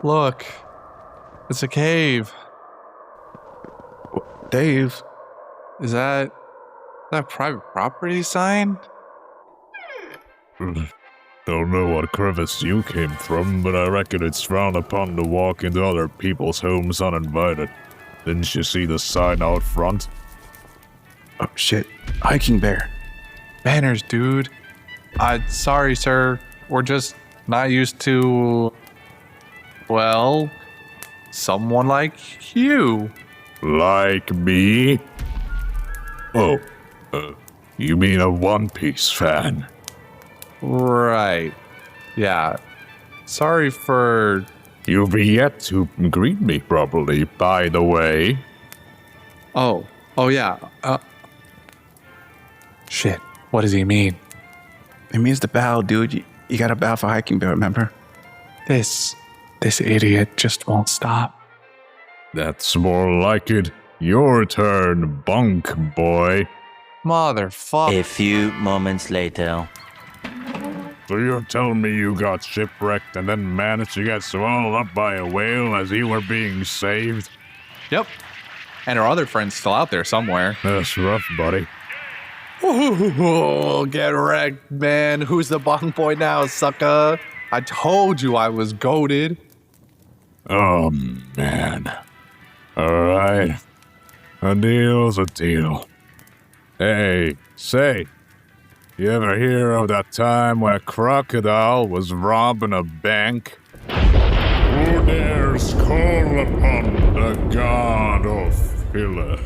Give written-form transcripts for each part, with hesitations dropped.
Look, it's a cave. Dave. Is that private property sign? Don't know what crevice you came from, but I reckon it's frowned upon to walk into other people's homes uninvited. Didn't you see the sign out front? Oh shit. Hiking bear. Banners, dude. Sorry, sir. We're just not used to, well, someone like you. Like me? Oh, you mean a One Piece fan? Right. Yeah. Sorry for... You've yet to greet me properly, by the way. Oh yeah. Shit. What does he mean? It means to bow, dude. You gotta bow for hiking bear, remember? This idiot just won't stop. That's more like it. Your turn, bunk boy. Motherfucker. A few moments later. So you're telling me you got shipwrecked and then managed to get swallowed up by a whale as you were being saved? Yep. And our other friend's still out there somewhere. That's rough, buddy. Oh, get wrecked, man. Who's the bunk boy now, sucker? I told you I was goated. Oh, man. Alright. A deal's a deal. Hey, say, you ever hear of that time when a crocodile was robbing a bank? Who dares call upon the god of filler?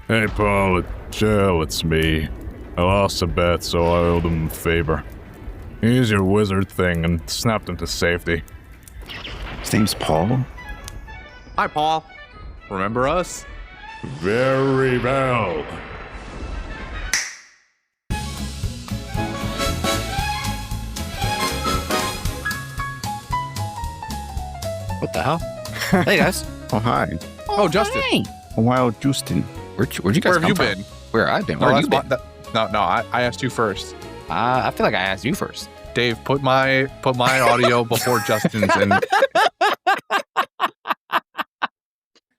Hey, Paul, chill, it's me. I lost a bet, so I owed him a favor. Here's your wizard thing and snapped him to safety. His name's Paul. Hi, Paul. Remember us? Very well. What the hell? Hey guys. Oh, hi. Oh, Justin. Hey. Wow, Justin. Where'd you guys Where have come you from? been? Where I've been? No, Where have you that's been? No, I asked you first. I feel like I asked you first. Dave, put my audio before Justin's and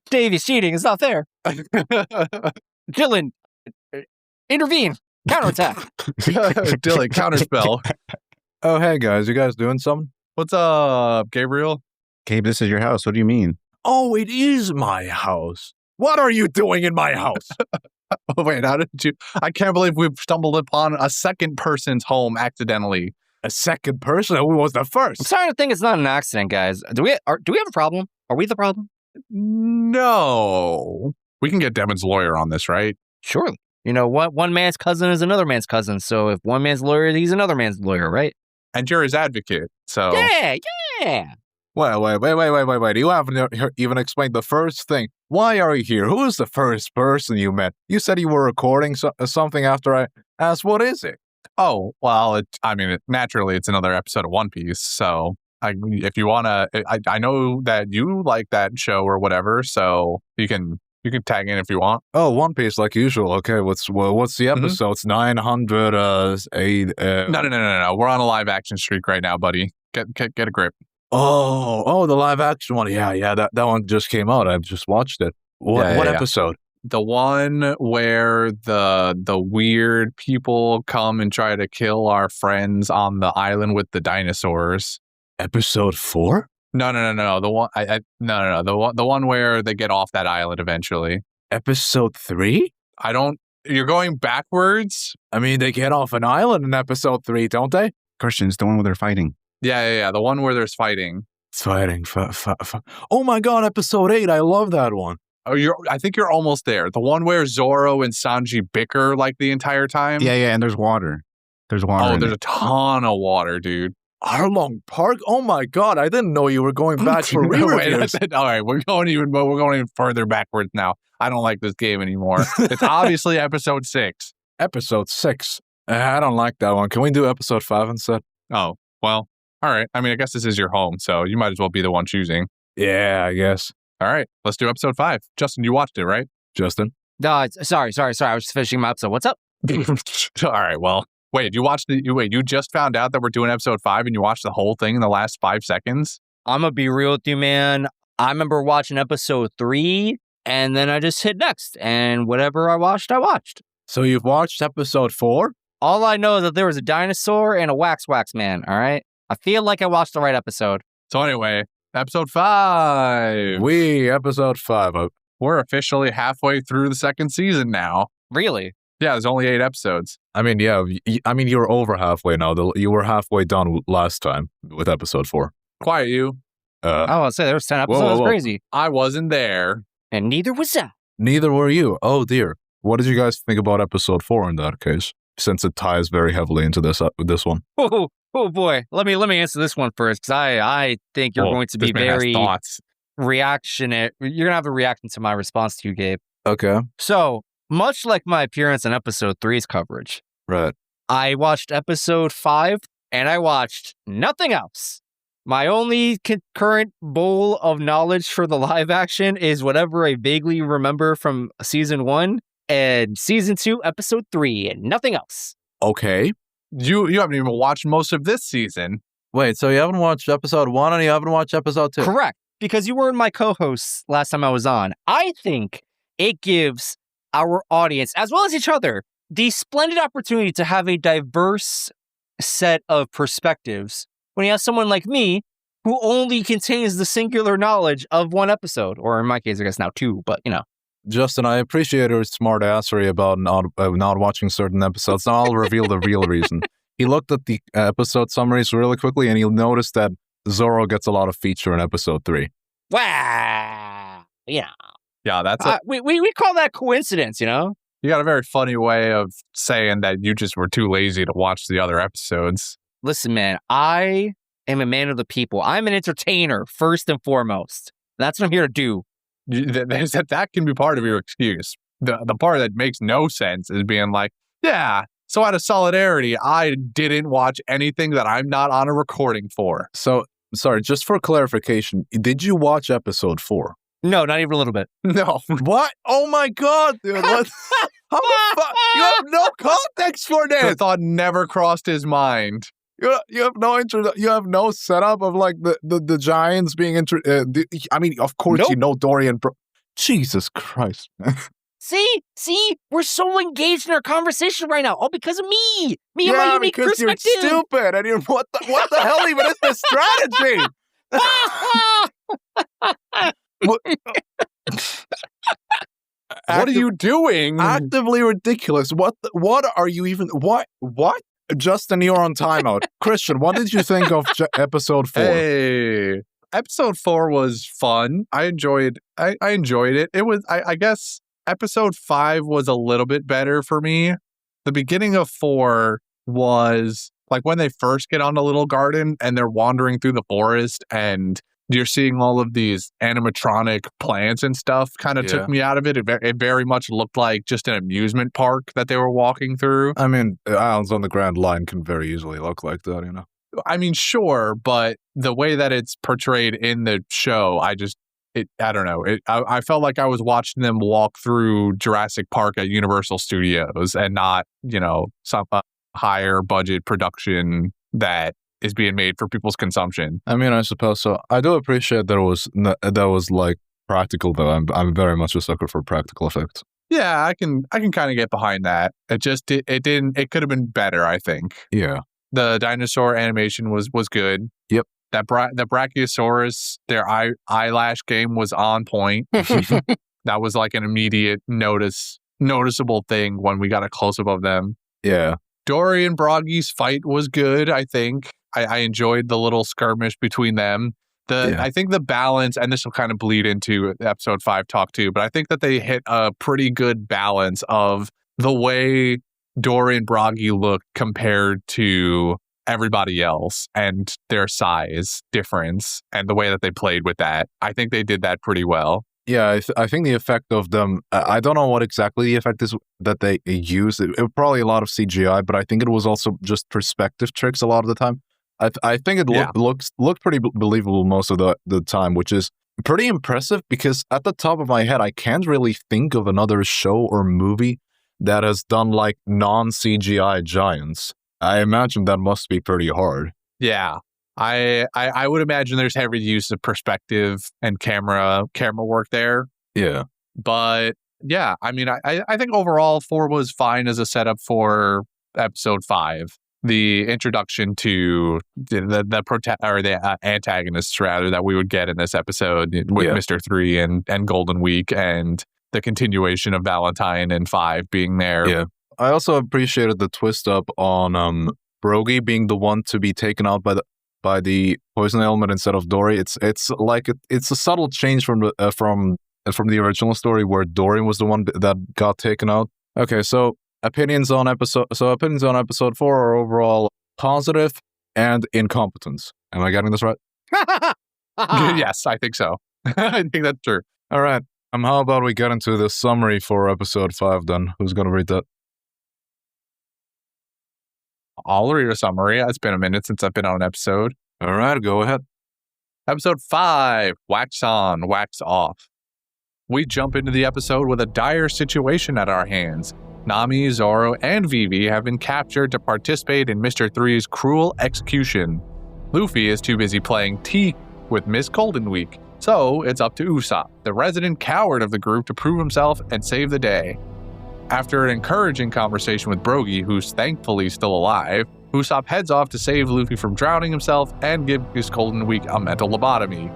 Dave is cheating. It's not fair. Dylan, intervene. Counterattack. Dylan, counterspell. Oh, hey guys, you guys doing something? What's up, Gabriel? Gabe, this is your house. What do you mean? Oh, it is my house. What are you doing in my house? Oh, wait, how did you? I can't believe we've stumbled upon a second person's home accidentally. A second person? Who was the I'm first? starting to think it's not an accident, guys. Do we have a problem? Are we the problem? No. We can get Devin's lawyer on this, right? Surely. You know what? One man's cousin is another man's cousin. So if one man's lawyer, he's another man's lawyer, right? And you're his advocate, so... Yeah. Wait. You haven't even explained the first thing. Why are you here? Who is the first person you met? You said you were recording something after I asked, what is it? Oh, well, naturally, it's another episode of One Piece, so... if you want to... I know that you like that show or whatever, so you can tag in if you want. Oh, One Piece like usual. Okay, what's the episode? It's 908. No. We're on a live action streak right now, buddy. Get a grip. Oh, the live action one. Yeah, that one just came out. I've just watched it. What Yeah. episode? The one where the weird people come and try to kill our friends on the island with the dinosaurs. Episode 4? No. The one no. The one where they get off that island eventually. Episode 3? You're going backwards? I mean, they get off an island in episode 3, don't they? Christian's the one where they're fighting. Yeah. The one where there's fighting. Fighting. Oh my god, episode 8. I love that one. Oh, I think you're almost there. The one where Zoro and Sanji bicker like the entire time. Yeah, and there's water. There's water. Oh, in there's it. a ton of water, dude. Arlong Park? Oh my god, I didn't know you were going back for Wait, re-reviews. all right, we're going even further backwards now. I don't like this game anymore. It's obviously episode 6. Episode 6. I don't like that one. Can we do episode 5 instead? Oh, well, all right. I mean, I guess this is your home, so you might as well be the one choosing. Yeah, I guess. All right, let's do episode 5. Justin, you watched it, right? Justin? Sorry. I was just finishing my episode. What's up? All right, well, wait, you just found out that we're doing episode 5 and you watched the whole thing in the last 5 seconds? I'm gonna be real with you, man. I remember watching episode 3, and then I just hit next, and whatever I watched, I watched. So you've watched episode 4? All I know is that there was a dinosaur and a wax man, all right? I feel like I watched the right episode. So anyway, episode 5. Episode 5. We're officially halfway through the second season now. Really? Yeah, there's only 8 episodes. I mean, yeah, you're over halfway now. You were halfway done last time with episode 4. Quiet you. I was say there was 10 episodes. That's crazy. I wasn't there. And neither was I. Neither were you. Oh, dear. What did you guys think about episode 4 in that case? Since it ties very heavily into this one. Oh boy. Let me answer this one first, because I think you're going to be very reactionary. You're going to have a reaction to my response to you, Gabe. Okay. So, much like my appearance in episode 3's coverage, right? I watched episode 5 and I watched nothing else. My only current bowl of knowledge for the live action is whatever I vaguely remember from season 1 and season 2, episode 3, and nothing else. Okay. You haven't even watched most of this season. Wait, so you haven't watched episode 1 and you haven't watched episode 2? Correct. Because you weren't my co-hosts last time I was on. I think it gives our audience, as well as each other, the splendid opportunity to have a diverse set of perspectives when you have someone like me who only contains the singular knowledge of one episode, or in my case, I guess now 2, but you know. Justin, I appreciate your smart assery about not watching certain episodes. Now I'll reveal the real reason. He looked at the episode summaries really quickly, and he noticed that Zoro gets a lot of feature in episode 3. Wow. You know. Yeah, that's we call that coincidence, you know? You got a very funny way of saying that you just were too lazy to watch the other episodes. Listen, man, I am a man of the people. I'm an entertainer, first and foremost. That's what I'm here to do. That can be part of your excuse. The part that makes no sense is being like, yeah, so out of solidarity, I didn't watch anything that I'm not on a recording for. So, sorry, just for clarification, did you watch episode 4? No, not even a little bit. No. What? Oh my god, dude. What? How the fuck? You have no context for this. The thought never crossed his mind. You have no you have no setup of like the giants being I mean, of course, nope. You know Dorian. Jesus Christ. See, we're so engaged in our conversation right now, all because of me and my unique because perspective. You're stupid, and you're what the hell even is this strategy? What are you doing? Actively ridiculous. What are you even? What? Justin, you're on timeout. Christian, what did you think of episode 4? Hey, episode 4 was fun. I enjoyed it. It was, I guess, episode 5 was a little bit better for me. The beginning of 4 was like when they first get on the little garden and they're wandering through the forest and you're seeing all of these animatronic plants and stuff kind of took me out of it. It very much looked like just an amusement park that they were walking through. I mean, Islands on the Grand Line can very easily look like that, you know? I mean, sure, but the way that it's portrayed in the show, I don't know. I felt like I was watching them walk through Jurassic Park at Universal Studios and not, some higher budget production that is being made for people's consumption. I mean, I suppose so. I do appreciate that was like practical though. I'm very much a sucker for practical effects. Yeah, I can kind of get behind that. It could have been better, I think. Yeah. The dinosaur animation was good. Yep. The Brachiosaurus, their eyelash game was on point. That was like an immediate noticeable thing when we got a close up of them. Yeah. Dory and Broggy's fight was good, I think. I enjoyed the little skirmish between them. I think the balance, and this will kind of bleed into episode 5 talk too, but I think that they hit a pretty good balance of the way Dory and Broggy look compared to everybody else and their size difference and the way that they played with that. I think they did that pretty well. Yeah, I think the effect of them, I don't know what exactly the effect is that they use. It was probably a lot of CGI, but I think it was also just perspective tricks a lot of the time. I think it looked pretty believable most of the time, which is pretty impressive because at the top of my head, I can't really think of another show or movie that has done like non-CGI giants. I imagine that must be pretty hard. Yeah. I would imagine there's heavy use of perspective and camera work there. Yeah. But yeah, I mean, I think overall 4 was fine as a setup for episode 5. The introduction to the antagonists rather that we would get in this episode with Mr. 3 and Golden Week, and the continuation of Valentine and 5 being there. Yeah. I also appreciated the twist up on Brogy being the one to be taken out by the poison element instead of Dory. It's like it's a subtle change from the original story where Dory was the one that got taken out. Okay, so opinions on episode 4 are overall positive and incompetence. Am I getting this right? Yes, I think so. I think that's true. All right. How about we get into the summary for episode 5 then? Who's going to read that? I'll read a summary. It's been a minute since I've been on an episode. All right, go ahead. Episode 5, Wax On, Wax Off. We jump into the episode with a dire situation at our hands. Nami, Zoro, and Vivi have been captured to participate in Mr. 3's cruel execution. Luffy is too busy playing T with Miss Golden Week, so it's up to Usopp, the resident coward of the group, to prove himself and save the day. After an encouraging conversation with Brogy, who's thankfully still alive, Usopp heads off to save Luffy from drowning himself and give Miss Golden Week a mental lobotomy.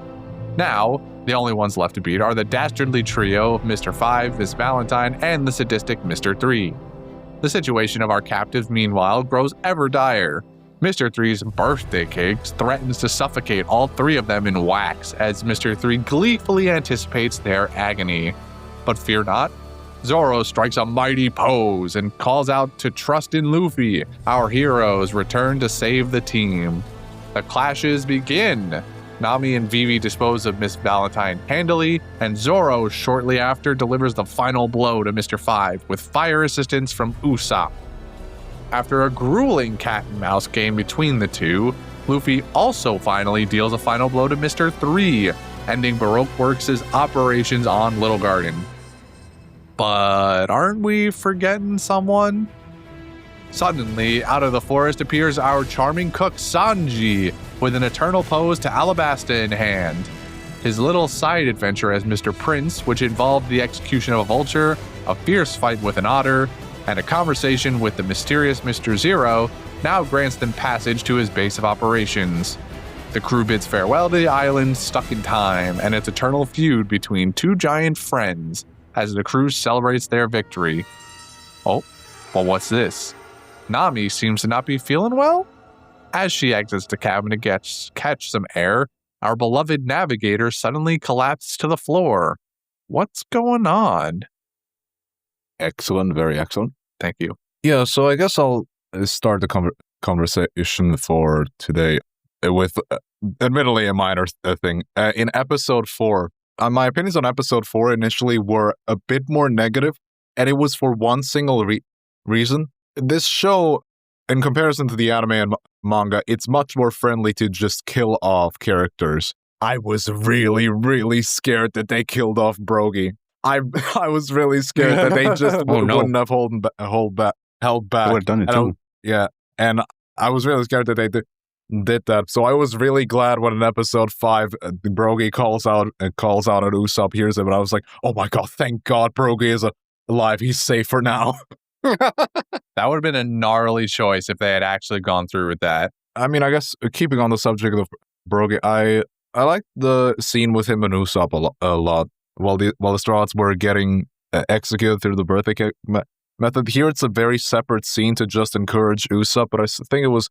Now, the only ones left to beat are the dastardly trio of Mr. 5, Miss Valentine, and the sadistic Mr. 3. The situation of our captives, meanwhile, grows ever dire. Mr. 3's birthday cake threatens to suffocate all 3 of them in wax as Mr. 3 gleefully anticipates their agony. But fear not, Zoro strikes a mighty pose and calls out to trust in Luffy. Our heroes return to save the team. The clashes begin. Nami and Vivi dispose of Miss Valentine handily, and Zoro shortly after delivers the final blow to Mr. 5 with fire assistance from Usopp. After a grueling cat and mouse game between the two, Luffy also finally deals a final blow to Mr. 3, ending Baroque Works' operations on Little Garden. But aren't we forgetting someone? Suddenly, out of the forest appears our charming cook Sanji, with an eternal pose to Alabasta in hand. His little side adventure as Mr. Prince, which involved the execution of a vulture, a fierce fight with an otter, and a conversation with the mysterious Mr. Zero, now grants them passage to his base of operations. The crew bids farewell to the island stuck in time and its eternal feud between 2 giant friends as the crew celebrates their victory. Oh, well, what's this? Nami seems to not be feeling well? As she exits the cabin to catch some air, our beloved navigator suddenly collapses to the floor. What's going on? Excellent, very excellent. Thank you. Yeah, so I guess I'll start the conversation for today with admittedly a minor thing. In episode 4, my opinions on episode 4 initially were a bit more negative, and it was for one single reason. This show, in comparison to the anime and manga, it's much more friendly to just kill off characters. I was really, really scared that they killed off Brogy. I was really scared that they just wouldn't have held back. I would have done it too. And I was really scared that they did that. So I was really glad when in episode 5, Brogy calls out and Usopp hears him, and I was like, oh my god, thank God Brogy is alive. He's safer now. That would have been a gnarly choice if they had actually gone through with that. I mean, I guess keeping on the subject of Brogy, I liked the scene with him and Usopp a lot. While the Straws were getting executed through the birthday cake method, here it's a very separate scene to just encourage Usopp, but I think it was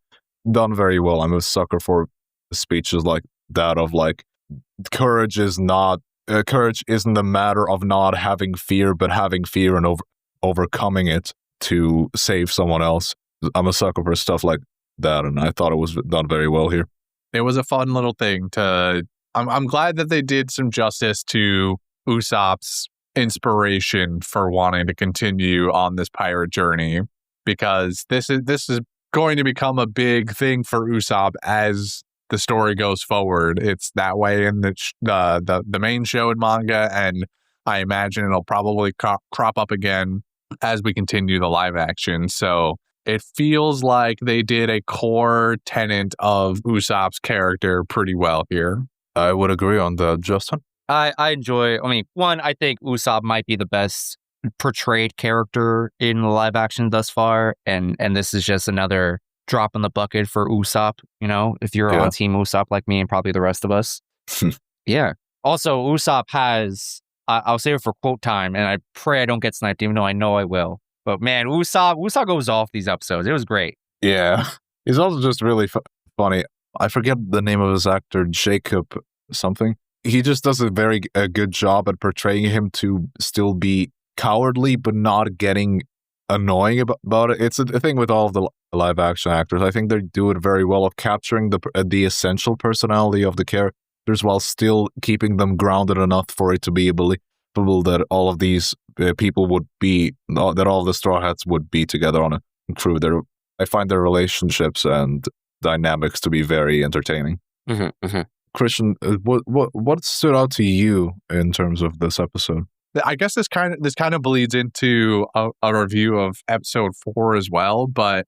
done very well. I'm a sucker for speeches like that of like, courage isn't a matter of not having fear, but having fear and overcoming it to save someone else. I'm a sucker for stuff like that, and I thought it was done very well here. It was a fun little thing to... I'm glad that they did some justice to Usopp's inspiration for wanting to continue on this pirate journey, because this is going to become a big thing for Usopp as the story goes forward. It's that way in the main show and manga, and I imagine it'll probably crop up again as we continue the live action. So it feels like they did a core tenet of Usopp's character pretty well here. I would agree on that, Justin. I enjoy, one, I think Usopp might be the best portrayed character in live action thus far. And this is just another drop in the bucket for Usopp, if you're on Team Usopp like me and probably the rest of us. Yeah. Also, Usopp has, I'll save it for quote time, and I pray I don't get sniped, even though I know I will. But man, Usopp goes off these episodes. It was great. Yeah. He's also just really funny. I forget the name of his actor, Jacob something. He just does a very good job at portraying him to still be cowardly, but not getting annoying about it. It's a thing with all of the live action actors. I think they do it very well of capturing the essential personality of the characters while still keeping them grounded enough for it to be believable that all of these people would be, that all of the Straw Hats would be together on a crew. I find their relationships and dynamics to be very entertaining. Christian, what stood out to you in terms of this episode? I guess this kind of bleeds into a review of episode 4 as well, but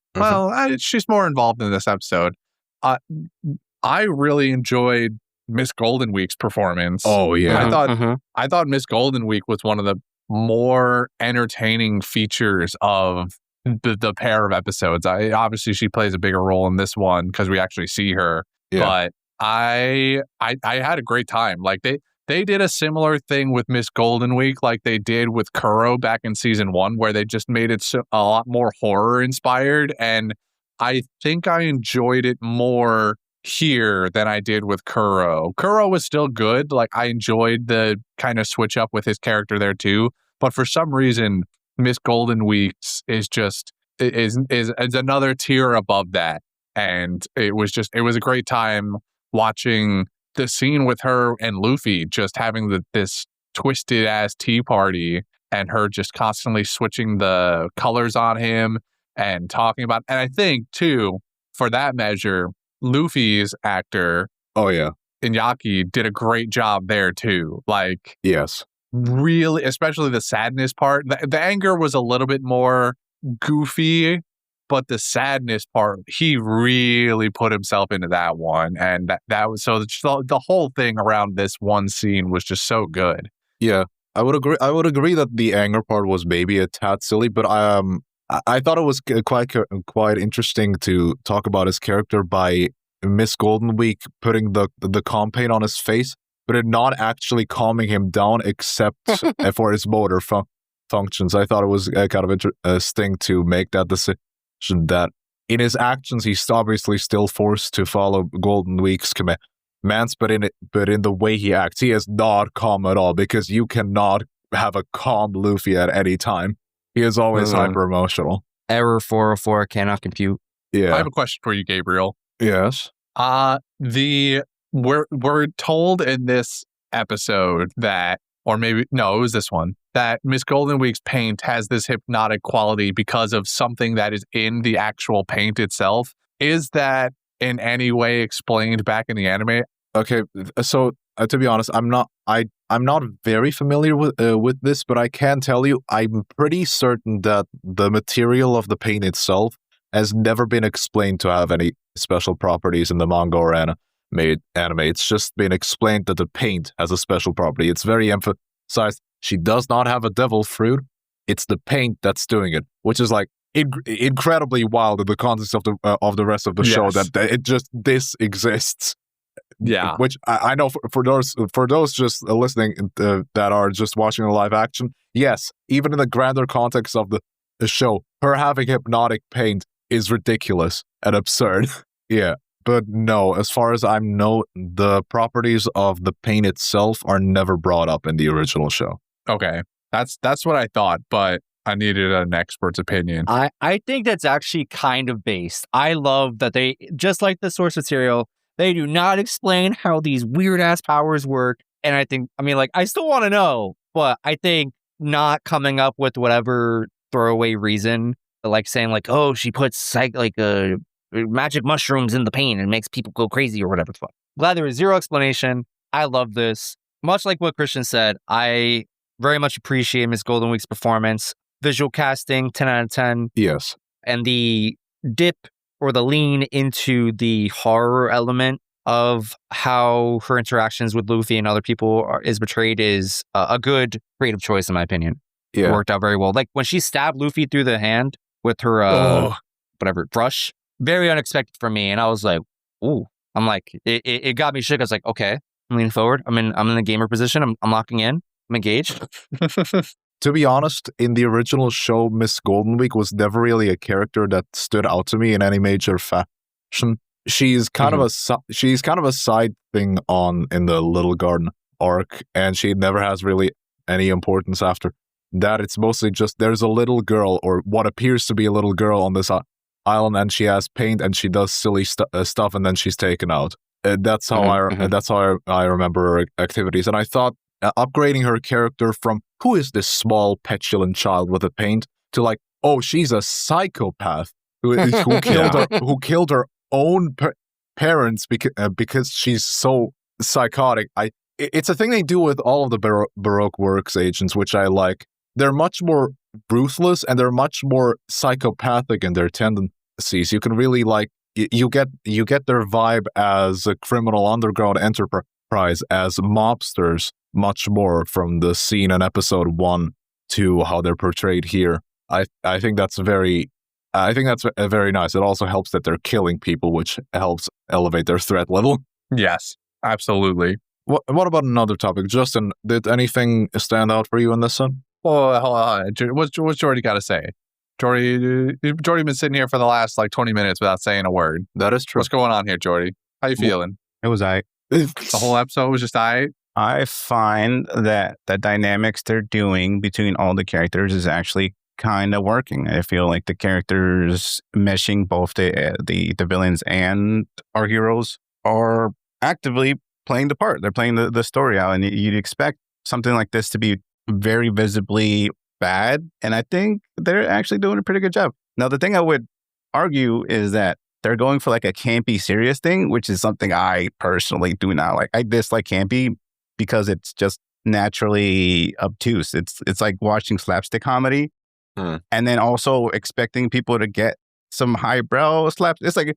she's more involved in this episode. I really enjoyed Miss Golden Week's performance. Oh yeah, I thought Miss Golden Week was one of the more entertaining features of the pair of episodes. Obviously she plays a bigger role in this one because we actually see her, but I had a great time. Like they did a similar thing with Miss Golden Week like they did with Kuro back in season 1, where they just made it a lot more horror inspired, and I think I enjoyed it more here than I did with Kuro. Kuro was still good. Like I enjoyed the kind of switch up with his character there too, but for some reason Miss Golden Weeks is another tier above that, and it was a great time watching the scene with her and Luffy just having this twisted ass tea party, and her just constantly switching the colors on him and talking about. And I think too, for that measure, Luffy's actor, Iñaki, did a great job there too. Like, yes, really, especially the sadness part. The anger was a little bit more goofy, but the sadness part, he really put himself into that one, and that was so. The whole thing around this one scene was just so good. Yeah, I would agree. I would agree that the anger part was maybe a tad silly, but I thought it was quite interesting to talk about his character by Miss Golden Week putting the calm paint on his face, but it not actually calming him down except for his motor functions. I thought it was kind of interesting to make that decision that in his actions he's obviously still forced to follow Golden Week's commands, but in the way he acts, he is not calm at all, because you cannot have a calm Luffy at any time. He is always hyper emotional. Error 404 cannot compute. Yeah. I have a question for you, Gabriel. Yes. We're told in this episode that, or maybe no, it was this one, that Miss Golden Week's paint has this hypnotic quality because of something that is in the actual paint itself. Is that in any way explained back in the anime? Okay, so to be honest, I'm not very familiar with this, but I can tell you I'm pretty certain that the material of the paint itself has never been explained to have any special properties in the manga or anime. It's just been explained that the paint has a special property. It's very emphasized. She does not have a devil fruit. It's the paint that's doing it, which is like incredibly wild in the context of the rest of the show. That this exists. Yeah, which I know for those just listening that are just watching the live action. Yes, even in the grander context of the show, her having hypnotic paint is ridiculous and absurd. Yeah. But no, as far as I know, the properties of the paint itself are never brought up in the original show. Okay. That's what I thought, but I needed an expert's opinion. I think that's actually kind of based. I love that they, just like the source material, they do not explain how these weird-ass powers work. And I still want to know, but I think not coming up with whatever throwaway reason, like saying like, oh, she puts magic mushrooms in the paint and makes people go crazy or whatever the fuck. Glad there is zero explanation. I love this. Much like what Christian said, I very much appreciate Miss Golden Week's performance. Visual casting, 10 out of 10. Yes. and the dip or the lean into the horror element of how her interactions with Luffy and other people is portrayed is a good creative choice, in my opinion. It worked out very well. Like when she stabbed Luffy through the hand with her whatever brush, very unexpected for me, and I was like, ooh. I'm like, it got me shook. I was like, okay, I'm leaning forward. I'm in the gamer position. I'm locking in. I'm engaged. To be honest, in the original show, Miss Golden Week was never really a character that stood out to me in any major fashion. She's kind of a side thing in the Little Garden arc, and she never has really any importance after that. It's mostly just there's a little girl, or what appears to be a little girl, on this island, and she has paint and she does silly stuff, and then she's taken out. That's how I remember her activities. And I thought upgrading her character from who is this small petulant child with a paint to like, oh, she's a psychopath who killed her own parents because she's so psychotic. It's a thing they do with all of the Baroque Works agents, which I like. They're much more ruthless and they're much more psychopathic in their tendencies. You can really like you get their vibe as a criminal underground enterprise, as mobsters, much more from the scene in episode 1 to how they're portrayed here. I think that's very nice. It also helps that they're killing people, which helps elevate their threat level. Yes, absolutely. What about another topic? Justin, did anything stand out for you in this one? Well, hold on. What's Jordy got to say? Jordy been sitting here for the last like 20 minutes without saying a word. That is true. What's going on here, Jordy? How you feeling? It was The whole episode was just I find that the dynamics they're doing between all the characters is actually kind of working. I feel like the characters meshing both the villains and our heroes are actively playing the part. They're playing the story out, and you'd expect something like this to be very visibly bad, and I think they're actually doing a pretty good job. Now, the thing I would argue is that they're going for like a campy serious thing, which is something I personally do not like. I dislike campy because it's just naturally obtuse. It's like watching slapstick comedy and then also expecting people to get some highbrow slaps. It's like,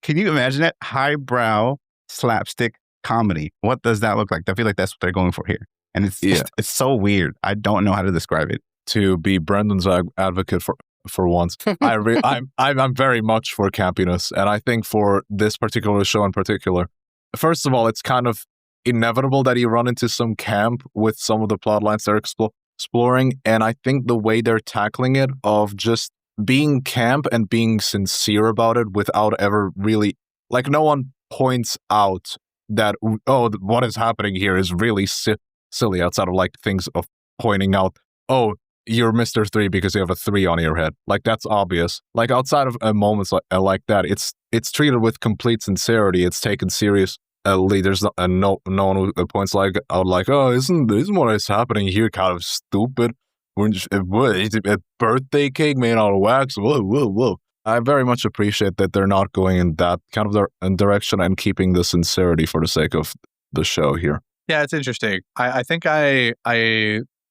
can you imagine it? Highbrow slapstick comedy. What does that look like? I feel like that's what they're going for here. And it's so weird. I don't know how to describe it. To be Brendan's advocate for once, I'm very much for campiness, and I think for this particular show in particular, first of all, it's kind of inevitable that you run into some camp with some of the plot lines they're exploring, and I think the way they're tackling it of just being camp and being sincere about it without ever really, like, no one points out that, oh, what is happening here is really silly, outside of like things of pointing out, oh, you're Mr. 3 because you have a 3 on your head. Like, that's obvious. Like, outside of moments like that, it's treated with complete sincerity. It's taken seriously. There's no one who points out like, oh, isn't what is happening here kind of stupid? A birthday cake made out of wax? Whoa. I very much appreciate that they're not going in that kind of direction and keeping the sincerity for the sake of the show here. Yeah, it's interesting. I think I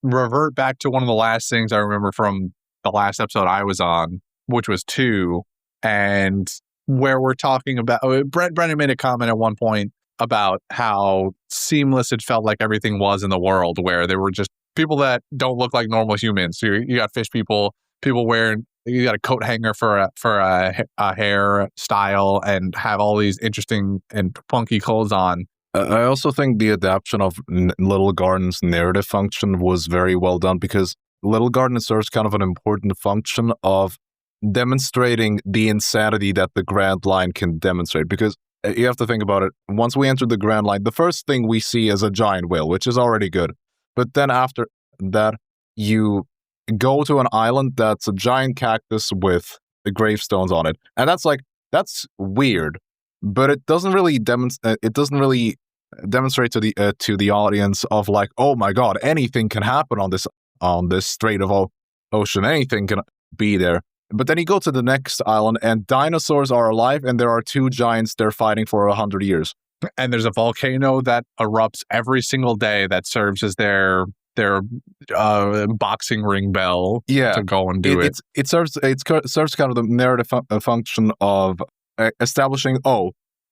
revert back to one of the last things I remember from the last episode I was on, which was 2, and where we're talking about, Brendan made a comment at one point about how seamless it felt like everything was in the world, where there were just people that don't look like normal humans. So you got fish people wearing, you got a coat hanger for a hair style, and have all these interesting and funky clothes on. I also think the adaptation of Little Garden's narrative function was very well done, because Little Garden serves kind of an important function of demonstrating the insanity that the Grand Line can demonstrate. Because you have to think about it. Once we enter the Grand Line, the first thing we see is a giant whale, which is already good. But then after that, you go to an island that's a giant cactus with the gravestones on it. And that's weird. But it doesn't really demonstrate to the audience of like, oh my god, anything can happen on this strait of ocean, anything can be there. But then you go to the next island and dinosaurs are alive, and there are 2 giants they're fighting for 100 years. And there's a volcano that erupts every single day that serves as their their boxing ring bell Yeah. to go and do it. It serves kind of the narrative function of establishing,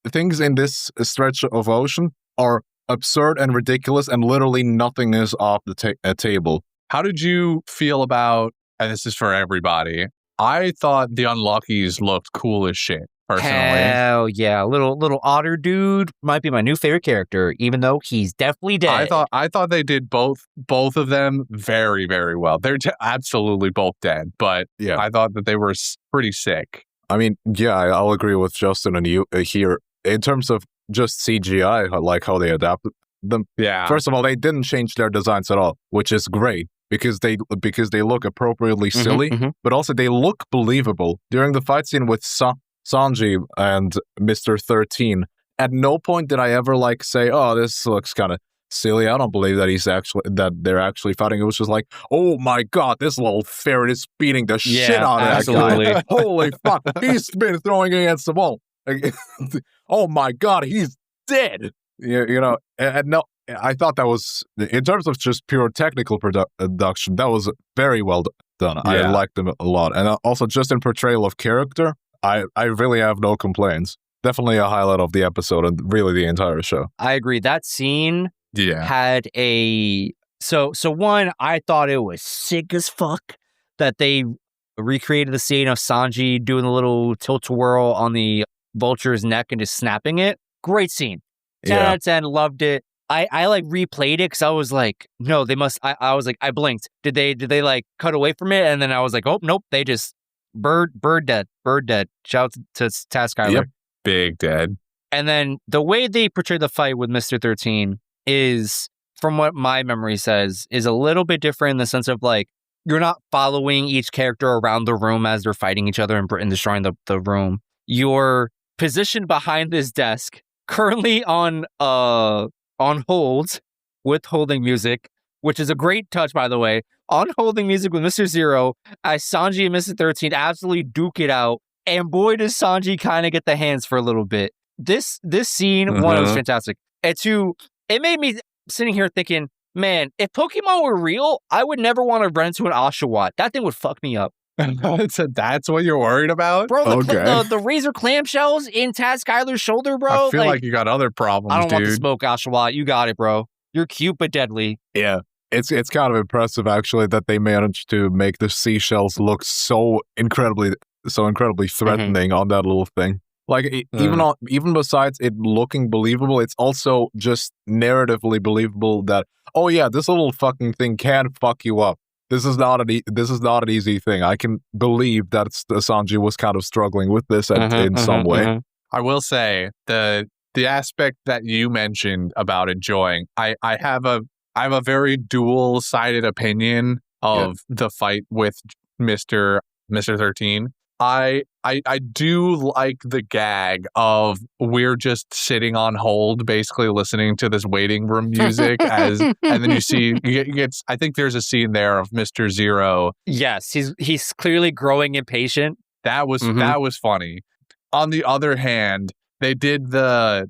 things in this stretch of ocean are absurd and ridiculous, and literally nothing is off the table. How did you feel about, and this is for everybody, I thought the Unluckies looked cool as shit, personally. Hell yeah. Little otter dude might be my new favorite character, even though he's definitely dead. I thought they did both of them very, very well. They're absolutely both dead, but Yeah. I thought that they were pretty sick. I mean, yeah, I'll agree with Justin and you here. In terms of just CGI, I like how they adapted them. Yeah. First of all, they didn't change their designs at all, which is great because they look appropriately silly, but also they look believable. During the fight scene with Sanji and Mr. 13, at no point did I ever say, "Oh, this looks kind of silly. I don't believe that they're actually fighting." It was just like, "Oh my god, this little ferret is beating the shit out of absolutely. that guy. Holy fuck, he's been throwing against the wall. Oh my god, he's dead." And no, I thought that was, in terms of just pure technical production, that was very well done. Yeah. I liked them a lot, and also just in portrayal of character, I really have no complaints. Definitely a highlight of the episode and really the entire show. I agree. That scene Yeah. had a so one, I thought it was sick as fuck that they recreated the scene of Sanji doing the little tilt-a-whirl on the vulture's neck and just snapping it. Great scene. 10 out of 10, loved it. I replayed it because I was like, no, they must. I was like, I blinked. Did they cut away from it? And then I was like, oh nope, they just bird dead. Shout out to Taz Skyler. Yep. Big dead. And then the way they portray the fight with Mr. 13 is, from what my memory says, is a little bit different in the sense of you're not following each character around the room as they're fighting each other and destroying the room. You're positioned behind this desk, currently on hold with holding music, which is a great touch, by the way. On holding music with Mr. Zero, as Sanji and Mr. 13 absolutely duke it out. And boy, does Sanji kind of get the hands for a little bit. This scene, one, it was fantastic. And two, it made me sitting here thinking, man, if Pokemon were real, I would never want to run into an Oshawott. That thing would fuck me up. So that's what you're worried about? Bro, the razor clamshells in Taz Skyler's shoulder, bro. I feel like you got other problems, I don't want to dude. smoke Oshawott. You got it, bro. You're cute but deadly. Yeah. It's kind of impressive, actually, that they managed to make the seashells look so incredibly threatening on that little thing. Even besides it looking believable, it's also just narratively believable that, oh yeah, this little fucking thing can fuck you up. This is not an easy thing. I can believe that Sanji was kind of struggling with this in some way. I will say the aspect that you mentioned about enjoying, I have a very dual-sided opinion of the fight with Mr. 13. I do like the gag of we're just sitting on hold, basically listening to this waiting room music and then you see I think there's a scene there of Mr. Zero. Yes, he's clearly growing impatient. That was funny. On the other hand, they did the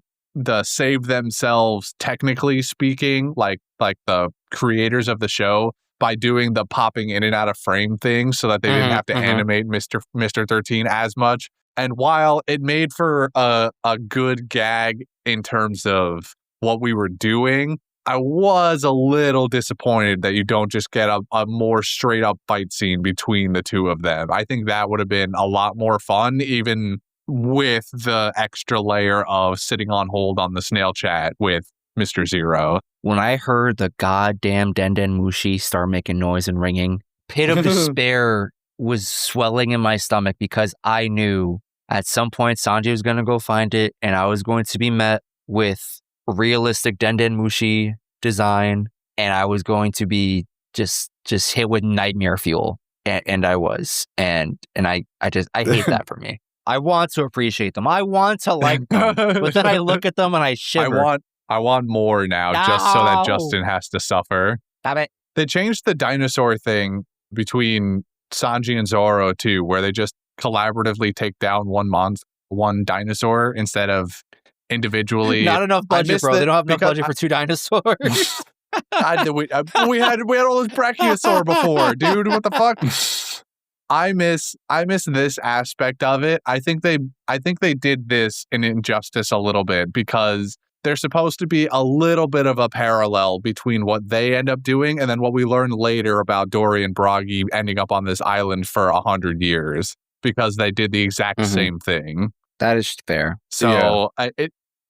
save themselves, technically speaking, like the creators of the show, by doing the popping in and out of frame thing so that they didn't have to animate Mr. 13 as much. And while it made for a good gag in terms of what we were doing, I was a little disappointed that you don't just get a more straight up fight scene between the two of them. I think that would have been a lot more fun, even with the extra layer of sitting on hold on the snail chat with Mr. Zero. When I heard the goddamn Denden Mushi start making noise and ringing, pit of despair was swelling in my stomach because I knew at some point Sanji was going to go find it and I was going to be met with realistic Denden Mushi design and I was going to be just hit with nightmare fuel. And I was. And I hate that for me. I want to appreciate them. I want to like them. But then I look at them and I shiver. I want more now, just so that Justin has to suffer. Stop it. They changed the dinosaur thing between Sanji and Zoro too, where they just collaboratively take down one dinosaur instead of individually. Not enough budget, bro. They don't have enough budget for two dinosaurs. We had all this brachiosaur before, dude. What the fuck? I miss this aspect of it. I think they did this in Injustice a little bit because there's supposed to be a little bit of a parallel between what they end up doing and then what we learn later about Dory and Bragi ending up on this island for 100 years because they did the exact same thing. That is fair. So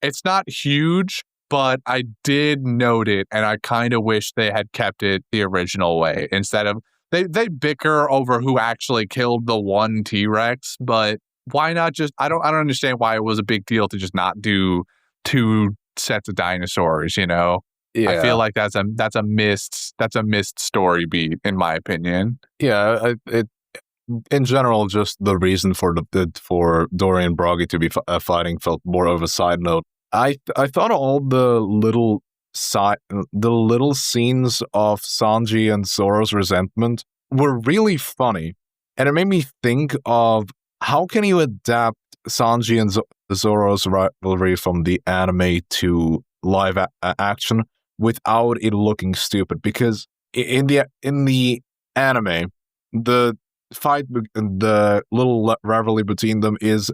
it's not huge, but I did note it, and I kind of wish they had kept it the original way instead of they bicker over who actually killed the one T-Rex, but why not just I don't understand why it was a big deal to just not do 2 sets of dinosaurs, you know? Yeah. I feel like that's a missed story beat in my opinion. Yeah, in general, just the reason for Dory and Bragi to be fighting felt more of a side note. I thought all the little scenes of Sanji and Zoro's resentment were really funny, and it made me think of how can you adapt Sanji and Zoro's rivalry from the anime to live action without it looking stupid? Because in the anime, the fight, the little rivalry between them is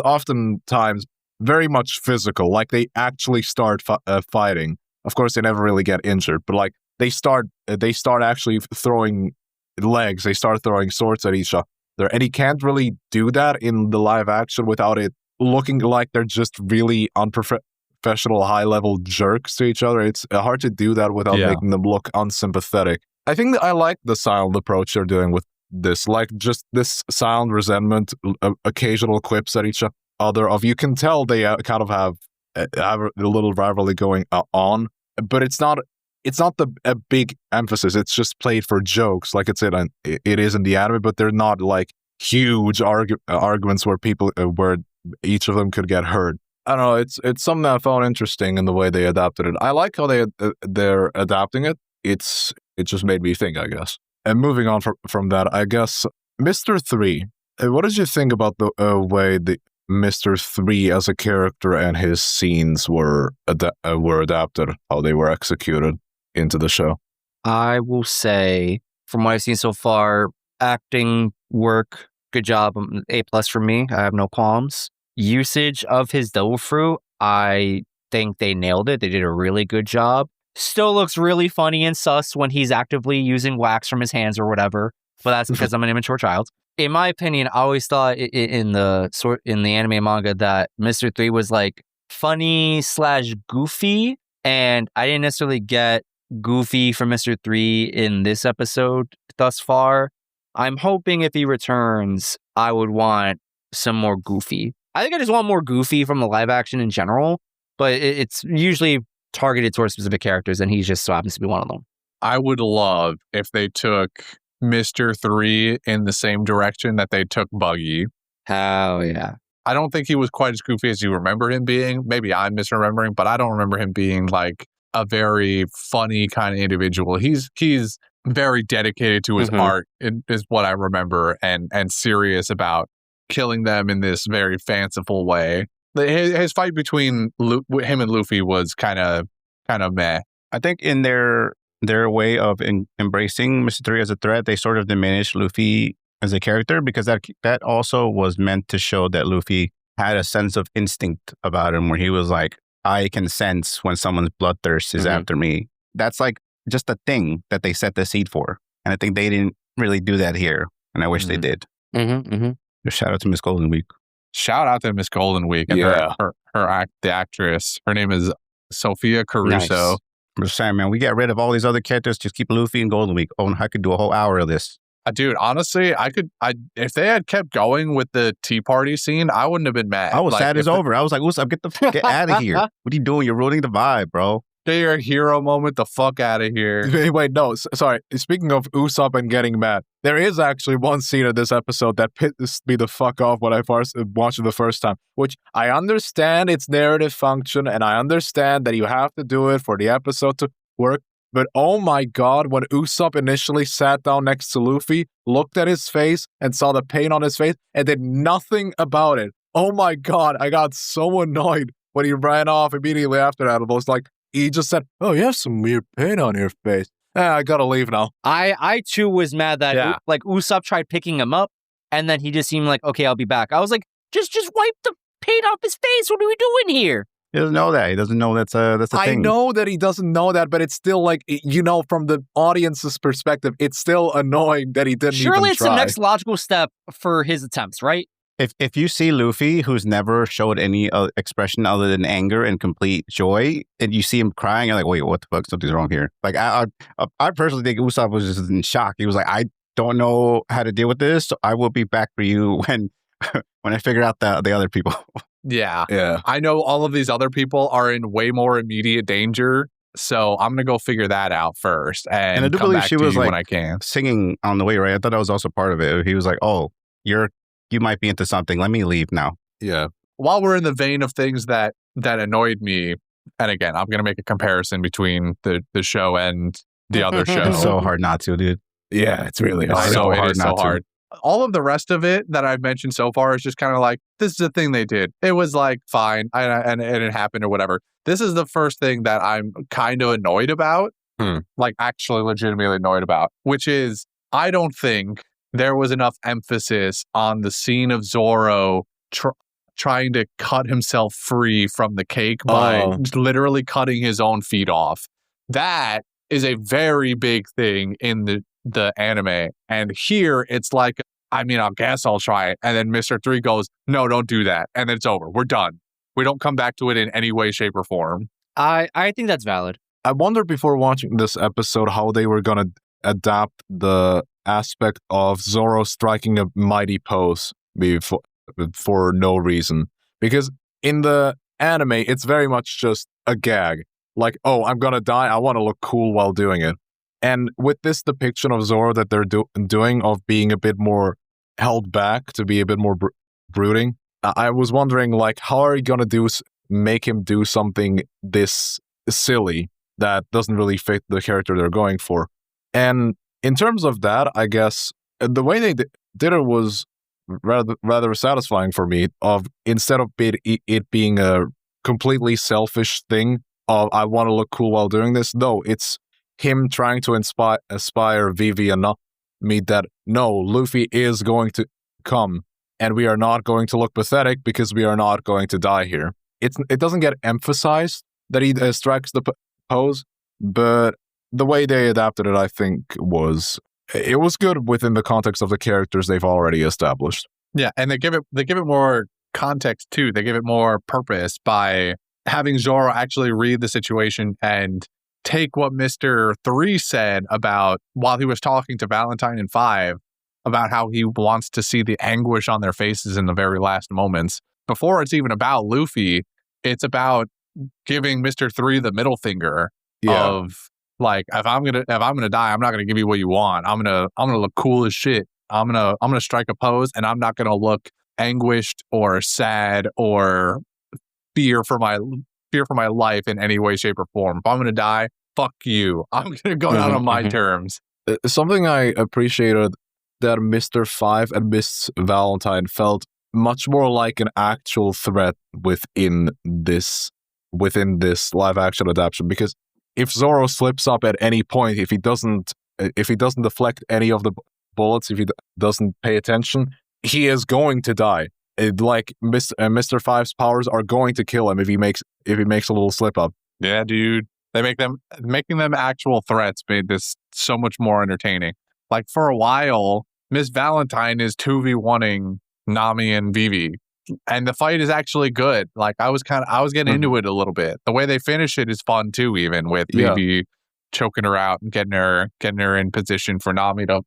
oftentimes very much physical. Like they actually start fighting. Of course, they never really get injured, but like they start actually throwing legs. They start throwing swords at each other, and he can't really do that in the live action without it looking like they're just really unprofessional, high level jerks to each other. It's hard to do that without making them look unsympathetic. I think that I like the silent approach they're doing with this, like just this silent resentment, occasional quips at each other. Of you can tell they kind of have a little rivalry going on, but it's not a big emphasis. It's just played for jokes, like it is in the anime. But they're not like huge arguments where where each of them could get hurt. I don't know. It's something that I found interesting in the way they adapted it. I like how they're adapting it. It just made me think, I guess. And moving on from that, I guess Mr. 3. What did you think about the way the Mr. 3 as a character and his scenes were adapted, how they were executed into the show? I will say, from what I've seen so far, acting work, good job, A+ for me. I have no qualms. Usage of his devil fruit, I think they nailed it. They did a really good job. Still looks really funny and sus when he's actively using wax from his hands or whatever, but that's because I'm an immature child. In my opinion, I always thought in the anime manga that Mr. 3 was like funny / goofy, and I didn't necessarily get goofy from Mr. 3 in this episode thus far. I'm hoping if he returns, I would want some more goofy. I think I just want more goofy from the live action in general, but it's usually targeted towards specific characters, and he just so happens to be one of them. I would love if they took Mr. 3 in the same direction that they took Buggy. Hell yeah. I don't think he was quite as goofy as you remember him being. Maybe I'm misremembering, but I don't remember him being like a very funny kind of individual. He's very dedicated to his art, is what I remember, and serious about killing them in this very fanciful way. His fight between him and Luffy was kind of meh. I think in their way of embracing Mr. 3 as a threat, they sort of diminished Luffy as a character, because that also was meant to show that Luffy had a sense of instinct about him, where he was like, I can sense when someone's bloodthirst is after me. That's like just a thing that they set the seed for. And I think they didn't really do that here. And I wish they did. Just shout out to Miss Golden Week. Shout out to Miss Golden Week and the actress. Her name is Sophia Caruso. Nice. I'm just saying, man, we got rid of all these other characters. Just keep Luffy and Golden Week. Oh, I could do a whole hour of this. Dude, honestly, if they had kept going with the tea party scene, I wouldn't have been mad. I was sad it's over. I was like, Usopp, get out of here. What are you doing? You're ruining the vibe, bro. Get your hero moment the fuck out of here. Wait, no, sorry. Speaking of Usopp and getting mad, there is actually one scene of this episode that pissed me the fuck off when I first watched it the first time, which I understand its narrative function, and I understand that you have to do it for the episode to work. But oh my god, when Usopp initially sat down next to Luffy, looked at his face and saw the pain on his face and did nothing about it. Oh my god, I got so annoyed when he ran off immediately after that. I was like, he just said, "Oh, you have some weird paint on your face. I gotta leave now." I too was mad that Yeah. like Usopp tried picking him up, and then he just seemed like, okay, I'll be back. I was like, just wipe the paint off his face. What are we doing here? He doesn't know that. He doesn't know that's a I thing. know that he doesn't know that, but it's still like, from the audience's perspective, it's still annoying that he didn't Surely even it's try. the next logical step for his attempts, right? If you see Luffy, who's never showed any expression other than anger and complete joy, and you see him crying, you're like, wait, what the fuck? Something's wrong here. Like, I personally think Usopp was just in shock. He was like, I don't know how to deal with this. So I will be back for you when I figure out the other people. Yeah. Yeah. I know all of these other people are in way more immediate danger. So I'm going to go figure that out first and I do come believe back she to was you like when I can. singing on the way, right? I thought that was also part of it. He was like, oh, you might be into something. Let me leave now. Yeah. While we're in the vein of things that annoyed me, and again, I'm going to make a comparison between the show and the other show. It's so hard not to, dude. Yeah, it's really I hard. know so it hard is so not to. hard. All of the rest of it that I've mentioned so far is just kind of like, this is the thing they did. It was like, fine, and it happened or whatever. This is the first thing that I'm kind of annoyed about, like actually legitimately annoyed about, which is I don't think there was enough emphasis on the scene of Zoro trying to cut himself free from the cake by literally cutting his own feet off. That is a very big thing in the anime. And here it's like, I mean, I guess I'll try it. And then Mr. 3 goes, no, don't do that. And then it's over. We're done. We don't come back to it in any way, shape, or form. I think that's valid. I wondered before watching this episode how they were going to adapt the aspect of Zoro striking a mighty pose for no reason. Because in the anime, it's very much just a gag. Like, oh, I'm going to die. I want to look cool while doing it. And with this depiction of Zoro that they're doing of being a bit more held back, to be a bit more brooding, I was wondering, like, how are you going to make him do something this silly that doesn't really fit the character they're going for? And in terms of that, I guess the way they did it was rather satisfying for me. Of instead of it being a completely selfish thing of I want to look cool while doing this, no, it's him trying to inspire Vivi and Nami that no, Luffy is going to come, and we are not going to look pathetic because we are not going to die here. It doesn't get emphasized that he strikes the pose, but the way they adapted it, I think, was good within the context of the characters they've already established. Yeah, and they give it more context too. They give it more purpose by having Zoro actually read the situation and take what Mr. 3 said about while he was talking to Valentine and 5 about how he wants to see the anguish on their faces in the very last moments. Before it's even about Luffy, it's about giving Mr. 3 the middle finger of like, if I'm gonna die, I'm not gonna give you what you want. I'm gonna look cool as shit. I'm gonna strike a pose, and I'm not gonna look anguished or sad or fear for my life in any way, shape, or form. If I'm gonna die, fuck you. I'm gonna go down on my terms. Something I appreciated that Mr. 5 and Miss Valentine felt much more like an actual threat within this live action adaptation, because if Zoro slips up at any point, if he doesn't deflect any of the bullets, if he doesn't pay attention, he is going to die. Mr. 5's powers are going to kill him if he makes a little slip up. Yeah, dude. Making them actual threats made this so much more entertaining. Like for a while, Miss Valentine is 2v1ing Nami and Vivi, and the fight is actually good. Like I was getting into it a little bit. The way they finish it is fun too, even with Vivi choking her out and getting her in position for Nami to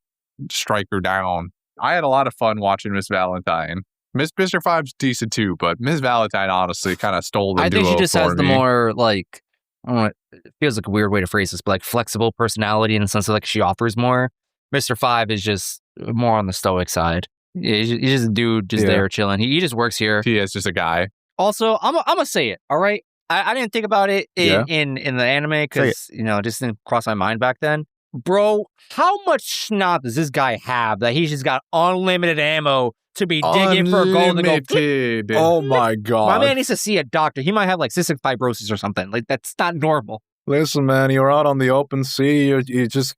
strike her down. I had a lot of fun watching Miss Valentine. Mr. 5's decent too, but Miss Valentine honestly kind of stole the duo. I think she just has the me. more like, I don't know, it feels like a weird way to phrase this, but like flexible personality in the sense of like she offers more. Mr. 5 is just more on the stoic side. He's just a dude just there chilling. He just works here. He is just a guy. Also, I'm gonna say it. All right, I didn't think about it in the anime because it just didn't cross my mind back then. Bro, how much snot does this guy have that he's just got unlimited ammo to be digging for gold to go? Unlimited. Oh my god. My man needs to see a doctor. He might have like cystic fibrosis or something. Like that's not normal. Listen, man, you're out on the open sea.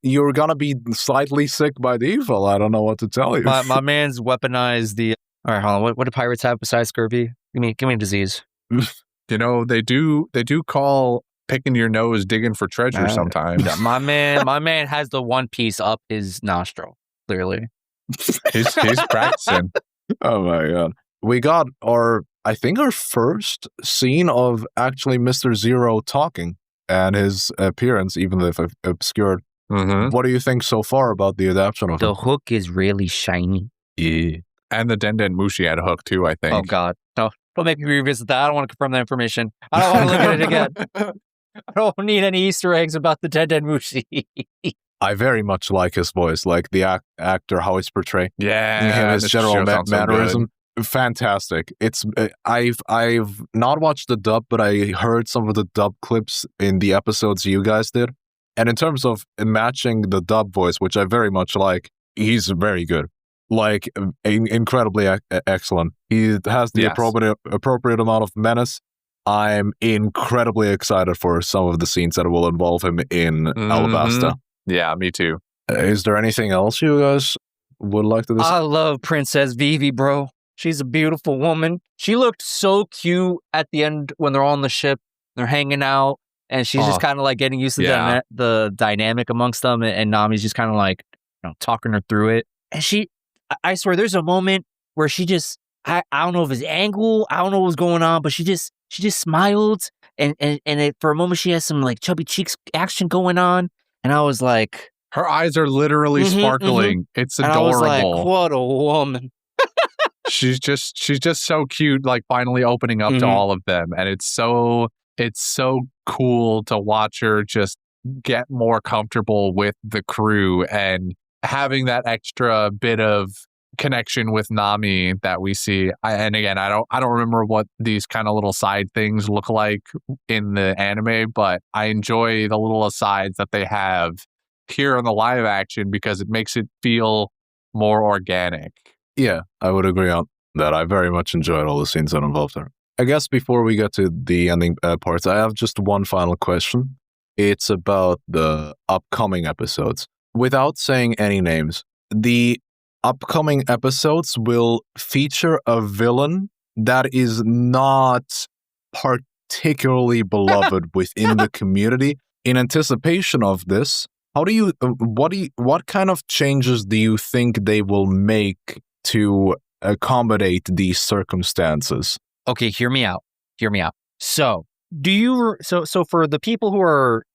You're gonna be slightly sick by default. I don't know what to tell you. My man's weaponized the. All right, hold on. What do pirates have besides scurvy? Give me a disease. You know, they do call picking your nose digging for treasure sometimes. Yeah, my man has the one piece up his nostril. Clearly, he's practicing. Oh my god. We got I think our first scene of actually Mr. Zero talking and his appearance, even if obscured. Mm-hmm. What do you think so far about the adaptation of the him? hook is really shiny. Yeah. And the Den Mushi had a hook too, I think. Oh god, no! Don't make me revisit that. I don't want to confirm that information. I don't want to look at it again. I don't need any Easter eggs about the Den Mushi. I very much like his voice, like the actor, how he's portrayed. Yeah, His this general show sounds so mannerism. Fantastic. It's I've not watched the dub, but I heard some of the dub clips in the episodes you guys did. And in terms of matching the dub voice, which I very much like, he's very good. Like incredibly excellent. He has the appropriate amount of menace. I'm incredibly excited for some of the scenes that will involve him in Alabasta. Yeah, me too. Is there anything else you guys would like to discuss? I love Princess Vivi, bro. She's a beautiful woman. She looked so cute at the end when they're on the ship. They're hanging out, and she's just kind of like getting used to the dynamic amongst them. And Nami's just kind of like, talking her through it. And I swear, there's a moment where she just, I don't know if it's angle, I don't know what's going on, but she just smiled, and for a moment she has some like chubby cheeks action going on, and I was like, her eyes are literally sparkling. It's adorable. And I was like, what a woman. she's just so cute, like finally opening up to all of them, and it's so cool to watch her just get more comfortable with the crew and having that extra bit of connection with Nami that we see. And again, I don't remember what these kind of little side things look like in the anime, but I enjoy the little asides that they have here in the live action because it makes it feel more organic. Yeah, I would agree on that. I very much enjoyed all the scenes that involved her. I guess before we get to the ending parts, I have just one final question. It's about the upcoming episodes. Without saying any names, the upcoming episodes will feature a villain that is not particularly beloved within the community. In anticipation of this, what kind of changes do you think they will make to accommodate these circumstances? Okay, hear me out. So, so for the people who are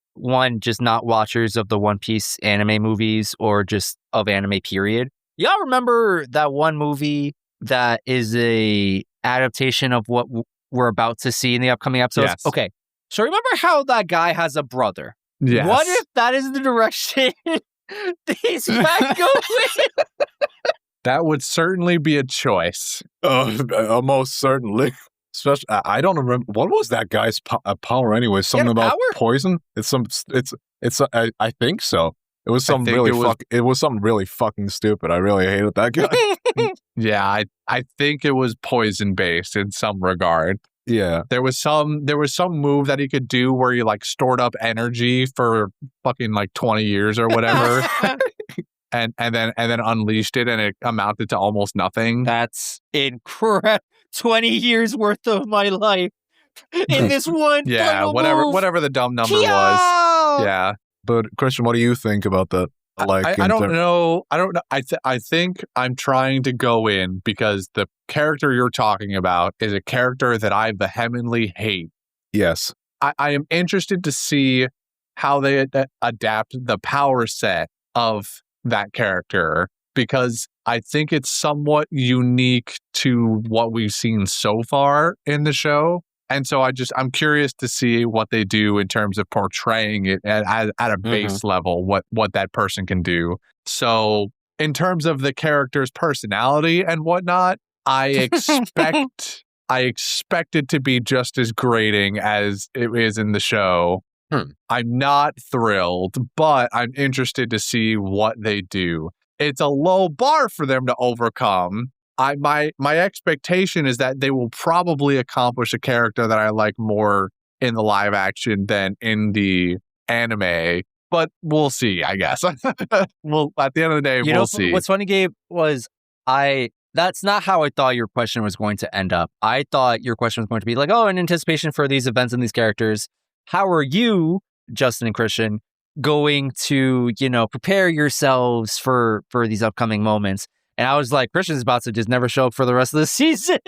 just not watchers of the One Piece anime movies or just of anime period, y'all remember that one movie that is a adaptation of what we're about to see in the upcoming episodes? Yes. Okay, so remember how that guy has a brother? Yes. What if that is the direction these might go with? That would certainly be a choice. Most certainly. Especially, I don't remember what was that guy's power anyway. Something about poison. I think so. It was something it was something really fucking stupid. I really hated that guy. Yeah, I think it was poison based in some regard. Yeah, there was some move that he could do where he like stored up energy for fucking like 20 years or whatever, and then unleashed it, and it amounted to almost nothing. That's incredible. 20 years worth of my life in this one. Yeah, whatever the dumb number was. Yeah, but Christian, what do you think about that? Like, I don't know. I think I'm trying to go in because the character you're talking about is a character that I vehemently hate. Yes. I am interested to see how they adapt the power set of that character because I think it's somewhat unique to what we've seen so far in the show. And so I'm curious to see what they do in terms of portraying it at a base level, what that person can do. So in terms of the character's personality and whatnot, I expect it to be just as grating as it is in the show. I'm not thrilled, but I'm interested to see what they do. It's a low bar for them to overcome. My expectation is that they will probably accomplish a character that I like more in the live action than in the anime. But we'll see, I guess. Well, at the end of the day, we'll see. What's funny, Gabe, was that's not how I thought your question was going to end up. I thought your question was going to be like, in anticipation for these events and these characters, how are you, Justin and Christian, going to, prepare yourselves for these upcoming moments? And I was like, Christian's about to just never show up for the rest of the season.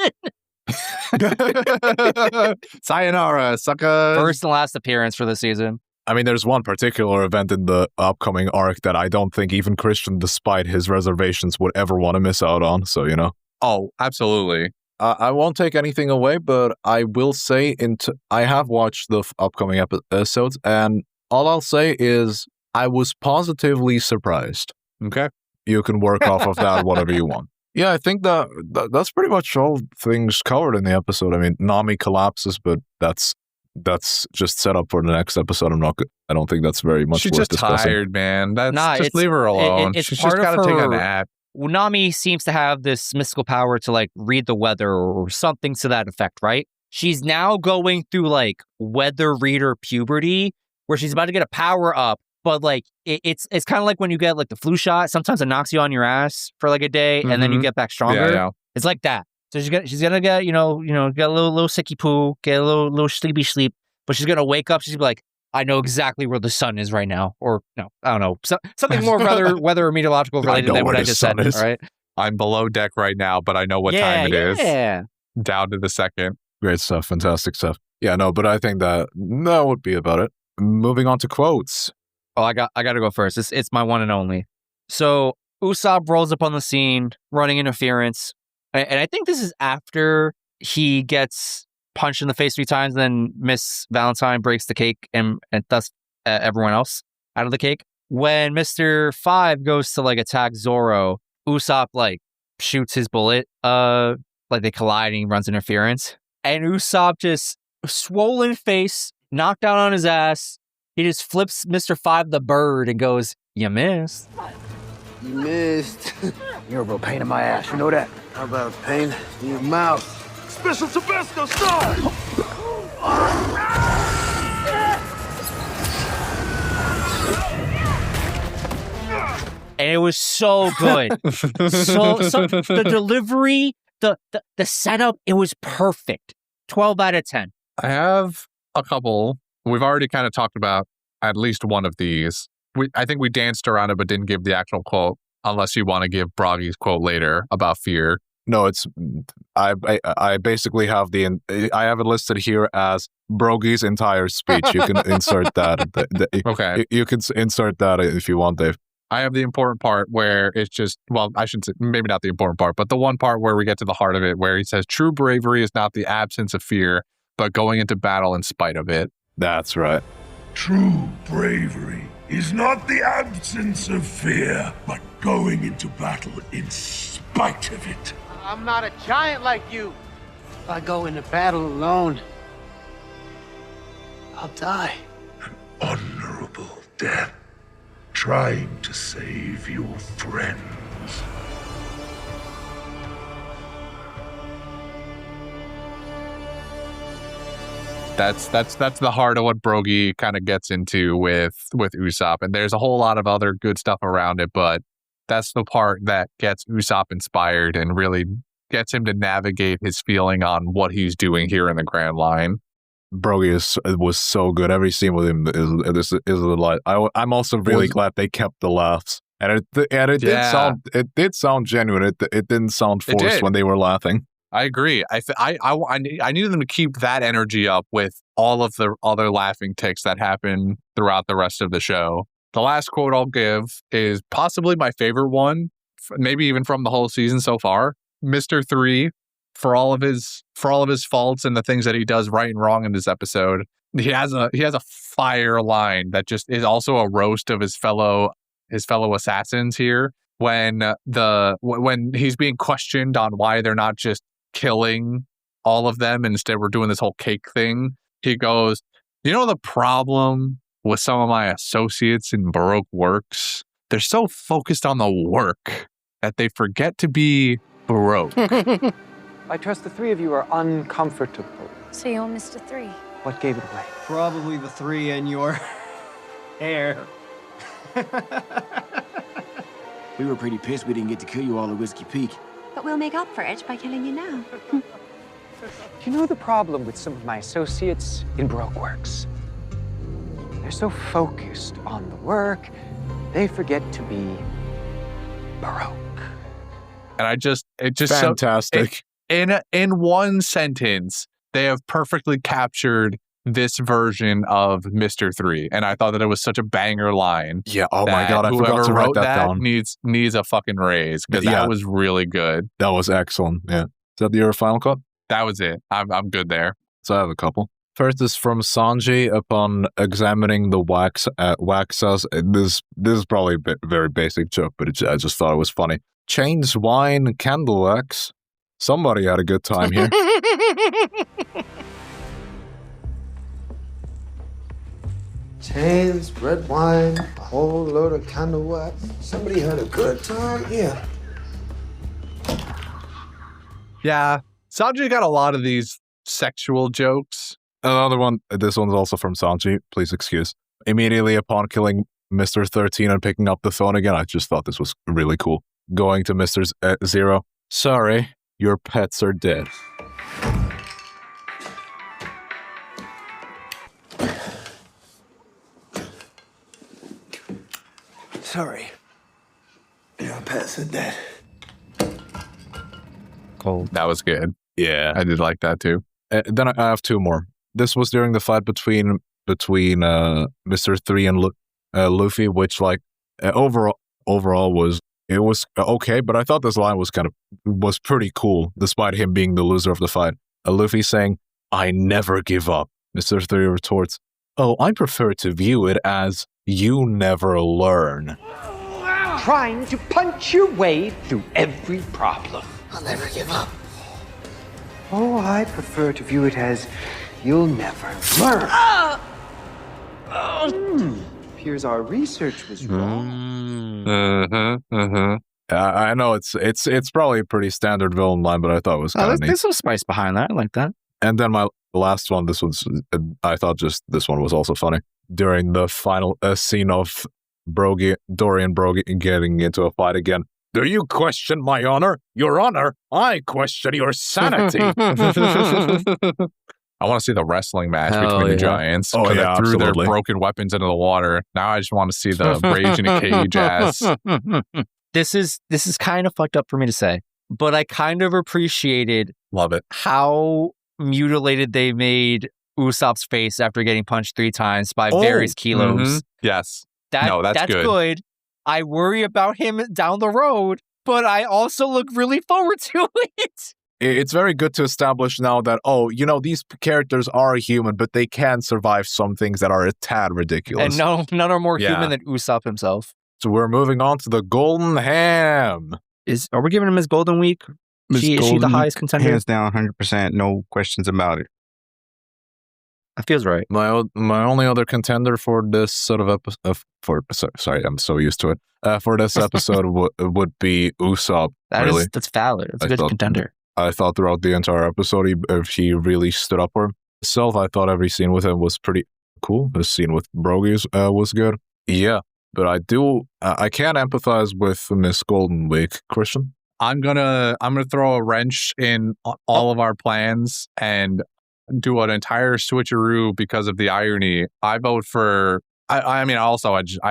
Sayonara, sucker. First and last appearance for the season. I mean, there's one particular event in the upcoming arc that I don't think even Christian, despite his reservations, would ever want to miss out on. So, Oh, absolutely. I won't take anything away, but I will say I have watched the upcoming episodes, and all I'll say is I was positively surprised. Okay. You can work off of that whatever you want. Yeah, I think that's pretty much all things covered in the episode. I mean, Nami collapses, but that's just set up for the next episode. I don't think that's very much She's worth just discussing. tired, man. Just leave her alone. It's She's part just got to of take a her- nap. Nami seems to have this mystical power to like read the weather or something to that effect, right? She's now going through like weather reader puberty where she's about to get a power up, but like it's kind of like when you get like the flu shot. Sometimes it knocks you on your ass for like a day and then you get back stronger. Yeah. It's like that. So she's gonna get get a little sicky poo, get a little sleepy sleep, but she's gonna wake up. She's gonna be like, I know exactly where the sun is right now, or no, I don't know, something more weather or meteorological related than what I just said. All right, I'm below deck right now, but I know what time it is. Yeah. Down to the second. Great stuff. Fantastic stuff. Yeah, no, but I think that would be about it. Moving on to quotes. Oh, I got to go first. It's my one and only. So Usopp rolls up on the scene, running interference, and I think this is after he gets punched in the face 3 times, and then Miss Valentine breaks the cake and thus everyone else out of the cake. When Mr. 5 goes to like attack Zoro, Usopp like shoots his bullet, like they collide and he runs interference. And Usopp just swollen face, knocked down on his ass. He just flips Mr. 5 the bird and goes, "You missed." You missed. You're a real pain in my ass, you know that? How about a pain in your mouth? Special Tabasco style! And it was so good. so the delivery, the setup, it was perfect. 12 out of 10. I have a couple. We've already kind of talked about at least one of these. I think we danced around it, but didn't give the actual quote, unless you want to give Broggy's quote later about fear. No, it's I basically have I have it listed here as Broggy's entire speech. You can insert that. Okay. You can insert that if you want, Dave. I have the important part where it's just, well, I shouldn't say, maybe not the important part, but the one part where we get to the heart of it, where he says, true bravery is not the absence of fear, but going into battle in spite of it. That's right. True bravery is not the absence of fear, but going into battle in spite of it. I'm not a giant like you. If I go into battle alone, I'll die. An honorable death, trying to save your friends. That's the heart of what Broggy kind of gets into with Usopp, and there's a whole lot of other good stuff around it, but that's the part that gets Usopp inspired and really gets him to navigate his feeling on what he's doing here in the Grand Line. Broggy was so good. Every scene with him is a delight. I'm also really glad they kept the laughs, and it did sound genuine. It didn't sound forced when they were laughing. I agree. I needed them to keep that energy up with all of the other laughing ticks that happen throughout the rest of the show. The last quote I'll give is possibly my favorite one, maybe even from the whole season so far. Mr. 3, for all of his faults and the things that he does right and wrong in this episode, he has a fire line that just is also a roast of his fellow assassins here. When he's being questioned on why they're not just killing all of them and instead we're doing this whole cake thing, he goes, You know the problem with some of my associates in Baroque Works? They're so focused on the work that they forget to be Baroque. I trust the three of you are uncomfortable. So you're Mr. 3. What gave it away? Probably the 3 in your hair. We were pretty pissed we didn't get to kill you all at Whiskey Peak. But we'll make up for it by killing you now. You know the problem with some of my associates in Baroque Works? They're so focused on the work, they forget to be Baroque. And it just Fantastic. In one sentence, they have perfectly captured this version of Mr. 3. And I thought that it was such a banger line. Yeah, oh my God, I forgot whoever to write wrote that down. Needs a fucking raise, because Yeah. that was really good. That was excellent. Yeah. Is that your final cut? That was it. I'm good there. So I have a couple. First is from Sanji upon examining the waxas. This is probably a very basic joke, but I just thought it was funny. Chains, wine, candle wax. Somebody had a good time here. Chains, red wine, a whole load of candle wax. Somebody had a good time, yeah. Yeah. Sanji got a lot of these sexual jokes. Another one, this one's also from Sanji, please excuse. Immediately upon killing Mr. 13 and picking up the phone again, I just thought this was really cool. Going to Mr. Zero, sorry, your pets are dead. Sorry. Your pets are dead. Cold. That was good. Yeah. I did like that too. Then I have two more. This was during the fight between Mr. 3 and Luffy, which overall was okay, but I thought this line was pretty cool, despite him being the loser of the fight. Luffy saying, "I never give up." Mr. 3 retorts, "Oh, I prefer to view it as you never learn." Trying to punch your way through every problem. I'll never give up. Oh, I prefer to view it as you'll never learn. Appears our research was wrong. I know it's probably a pretty standard villain line, but I thought it was kind of neat. There's some spice behind that. I like that. And then my last one, I thought this one was also funny. During the final scene of Dorian Brogy getting into a fight again. Do you question my honor? Your honor? I question your sanity. I want to see the wrestling match between the giants. Oh, They yeah, threw their absolutely. broken weapons into the water. Now I just want to see the rage in a cage ass. This is kind of fucked up for me to say, but I kind of appreciated Love it. how mutilated they made Usopp's face after getting punched 3 times by various kilos. Yes. That's good. I worry about him down the road, but I also look really forward to it. It's very good to establish now that, these characters are human, but they can survive some things that are a tad ridiculous. And none are more human than Usopp himself. So we're moving on to the Golden Ham. Are we giving him his Golden Week? Is she the highest contender? Hands down, 100%, no questions about it. That feels right. My only other contender for this sort of episode, sorry, I'm so used to it. For this episode would be Usopp. That's valid. It's a good contender. I thought throughout the entire episode, he really stood up for himself. I thought every scene with him was pretty cool. The scene with Brogy was good. Yeah, but I can't empathize with Miss Golden Week. Christian? I'm gonna throw a wrench in all of our plans and do an entire switcheroo because of the irony. I vote for. I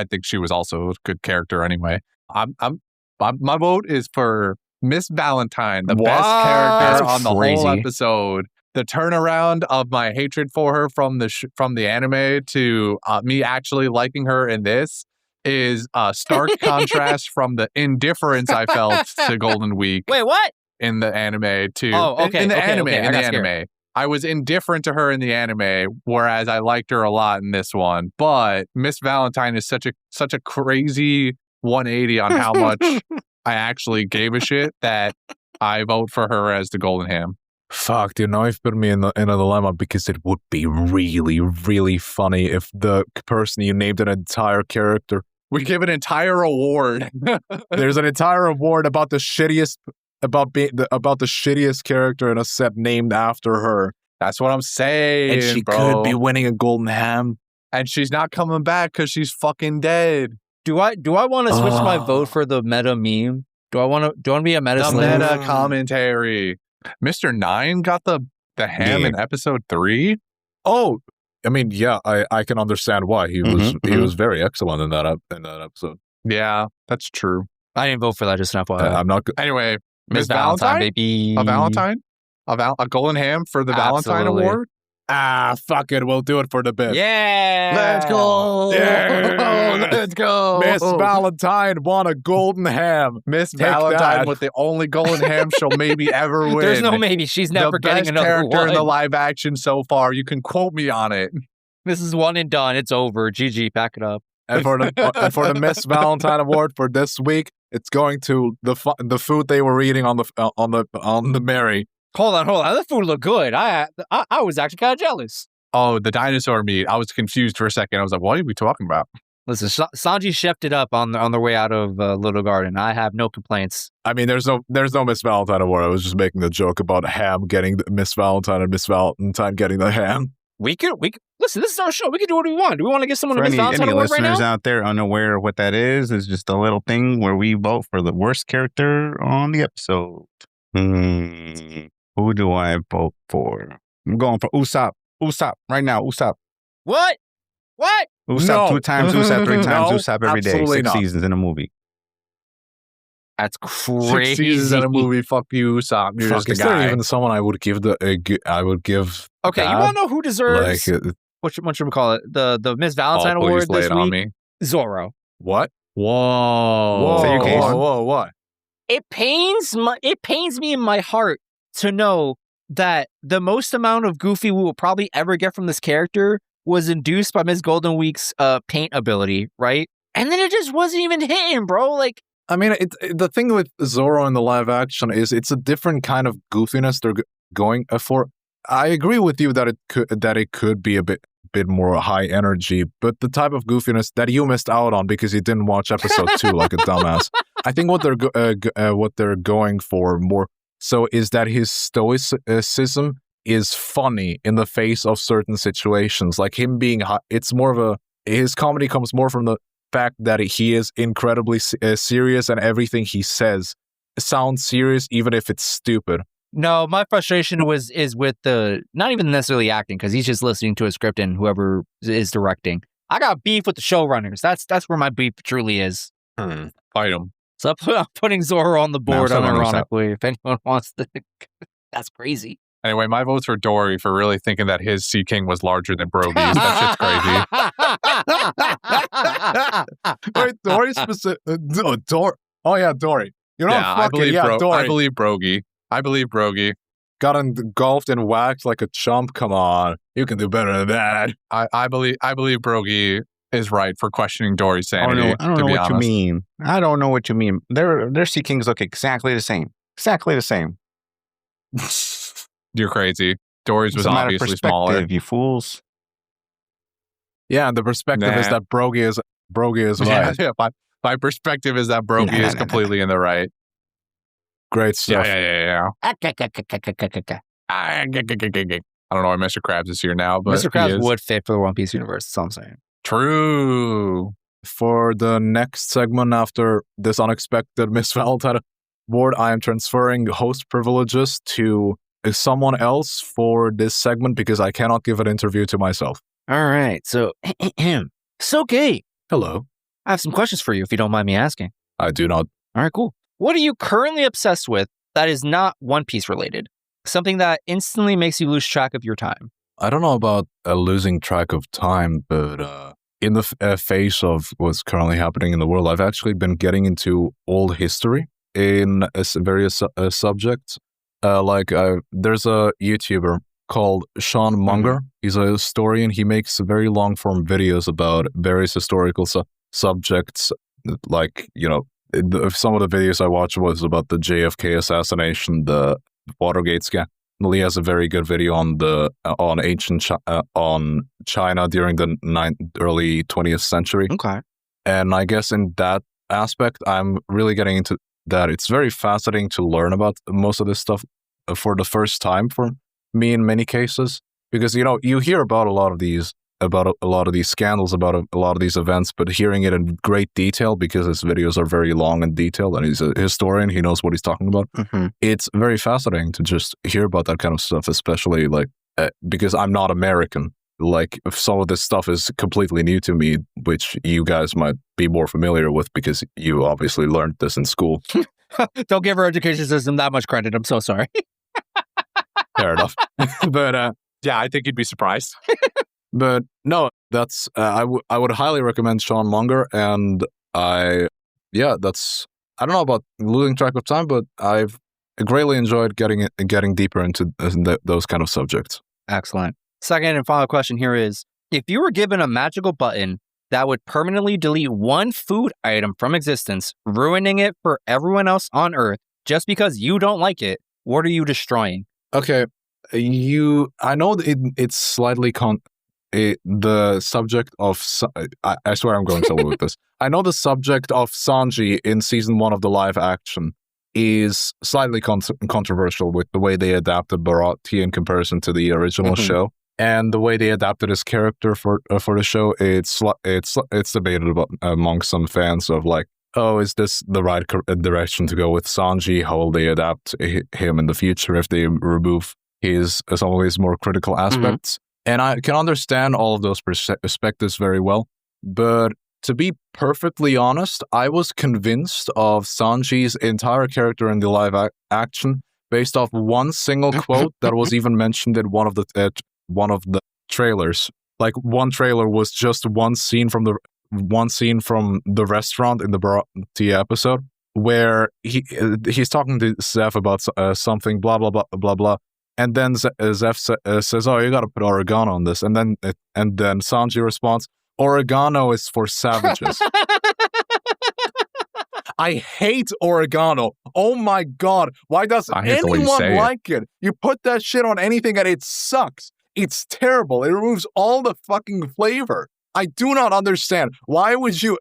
think she was also a good character anyway. My vote is for Miss Valentine, the best character on the whole episode. The turnaround of my hatred for her from the anime to me actually liking her in this is a stark contrast from the indifference I felt to Golden Week. Wait, what? In the anime to in the anime. I was indifferent to her in the anime, whereas I liked her a lot in this one. But Miss Valentine is such a crazy 180 on how much I actually gave a shit that I vote for her as the Golden Ham. Fuck, dude, now you've put me in a dilemma because it would be really, really funny if the person you named an entire character. We give an entire award. There's an entire award about the shittiest about the shittiest character in a set named after her. That's what I'm saying. And she could be winning a golden ham. And she's not coming back because she's fucking dead. Do I want to switch my vote for the meta meme? Do I want to be a meta The slave? meta commentary. Mr. Nine got the ham in episode 3. Oh, I mean, yeah, I can understand why he was very excellent in that episode. Yeah, that's true. I didn't vote for that just enough. I'm not. Anyway, Miss Valentine, baby. A Valentine, a golden ham for the Valentine Award. Fuck it, we'll do it for the bit. Yeah, let's go. Yeah. Let's go. Miss Valentine won a golden ham. Miss Valentine with the only golden ham she'll maybe ever win. There's no maybe. She's never getting another character one. in the live action so far. You can quote me on it. This is one and done. It's over. GG, pack it up. And for the Miss Valentine Award for this week, it's going to the food they were eating on the Mary. Hold on. The food looked good. I was actually kind of jealous. Oh, the dinosaur meat. I was confused for a second. I was like, what are we talking about? Listen, Sanji chefed it up on their way out of Little Garden. I have no complaints. I mean, there's no Miss Valentine Award. I was just making the joke about ham getting Miss Valentine and Miss Valentine getting the ham. We could listen. This is our show. We can do what we want. Do we want to get someone a Miss Valentine any Award right now? listeners out there unaware of what that is just a little thing where we vote for the worst character on the episode. Who do I vote for? I'm going for Usopp. Usopp right now. Usopp. What? Usopp 2 times. Usopp 3 times. No, Usopp every day. 6 seasons in a movie. That's crazy. 6 seasons in a movie. Fuck you, Usopp. You're just a is there guy. even someone I would give Okay, you want to know who deserves what should we call it? The Miss Valentine Award this week? On me. Zoro. What? Whoa. Say your case. Whoa, what? It pains me in my heart to know that the most amount of Goofy we will probably ever get from this character was induced by Ms. Golden Week's paint ability, right? And then it just wasn't even hitting, bro. Like, I mean, the thing with Zoro in the live action is it's a different kind of goofiness they're going for. I agree with you that it could be a bit more high energy, but the type of goofiness that you missed out on because you didn't watch episode 2 like a dumbass. I think what they're going for more so is that his stoicism is funny in the face of certain situations, like him being. It's more of his comedy comes more from the fact that he is incredibly serious and everything he says sounds serious even if it's stupid. no, my frustration is with the not even necessarily acting because he's just listening to a script and whoever is directing. I got beef with the showrunners. That's where my beef truly is. Fight him. So I'm putting Zoro on the board someone unironically. If anyone wants to, that's crazy. Anyway, my vote's for Dory for really thinking that his Sea King was larger than Brogy's. That shit's crazy. Wait, Dory specific. Dory. Oh yeah, Dory. You're not fucking. Dory. I believe Brogy. I believe Brogy. Got engulfed and whacked like a chump. Come on, you can do better than that. I believe Brogy is right for questioning Dory's sanity. I don't know what you mean. I don't know what you mean. Their Sea Kings look exactly the same. Exactly the same. You're crazy. Dory's was It's a matter of obviously perspective, smaller. you fools. Yeah, the perspective is that Brogy is right. Yeah, my perspective is that Brogy is completely in the right. Great stuff. Yeah. I don't know why Mr. Krabs is here now, but Mr. Krabs would fit for the One Piece universe. That's all I'm saying. True. For the next segment after this unexpected Miss Valentine Award, I am transferring host privileges to someone else for this segment because I cannot give an interview to myself. All right. So, Gabe. Hello. I have some questions for you if you don't mind me asking. I do not. All right, cool. What are you currently obsessed with that is not One Piece related? Something that instantly makes you lose track of your time. I don't know about losing track of time, but in the face of what's currently happening in the world, I've actually been getting into old history in various subjects. There's a YouTuber called Sean Munger. He's a historian. He makes very long form videos about various historical subjects. Like, some of the videos I watched was about the JFK assassination, the Watergate scandal. Lee has a very good video on the on ancient on China during the early 20th century. Okay. And I guess in that aspect, I'm really getting into that. It's very fascinating to learn about most of this stuff for the first time for me in many cases, because you hear about a lot of these scandals, about a lot of these events, but hearing it in great detail, because his videos are very long and detailed, and he's a historian, he knows what he's talking about. It's very fascinating to just hear about that kind of stuff, especially because I'm not American. Like, if some of this stuff is completely new to me, which you guys might be more familiar with because you obviously learned this in school. Don't give our education system that much credit. I'm so sorry. Fair enough. But Yeah, I think you'd be surprised. but no, that's I would highly recommend Sean Munger, and I don't know about losing track of time, but I've greatly enjoyed getting deeper into those kind of subjects. Excellent. Second and final question here is, if you were given a magical button that would permanently delete one food item from existence, ruining it for everyone else on Earth just because you don't like it, what are you destroying? Okay, I know it's slightly the subject of. I swear I'm going somewhere with this. I know the subject of Sanji in season 1 of the live action is slightly controversial with the way they adapted Baroque in comparison to the original show. And the way they adapted his character for the show, it's debated about among some fans of like, oh, is this the right direction to go with Sanji? How will they adapt him in the future if they remove some of his more critical aspects? And I can understand all of those perspectives very well. But to be perfectly honest, I was convinced of Sanji's entire character in the live action based off one single quote that was even mentioned in one of the trailers. Like, one trailer was just one scene from the restaurant in the Baroque episode where he's talking to Zeph about something, blah blah blah blah blah, and then Zeph says, "Oh, you got to put oregano on this," and then Sanji responds, "Oregano is for savages." I hate oregano. Oh my god, why does anyone like it? You put that shit on anything and it sucks. It's terrible. It removes all the fucking flavor. I do not understand. Why would you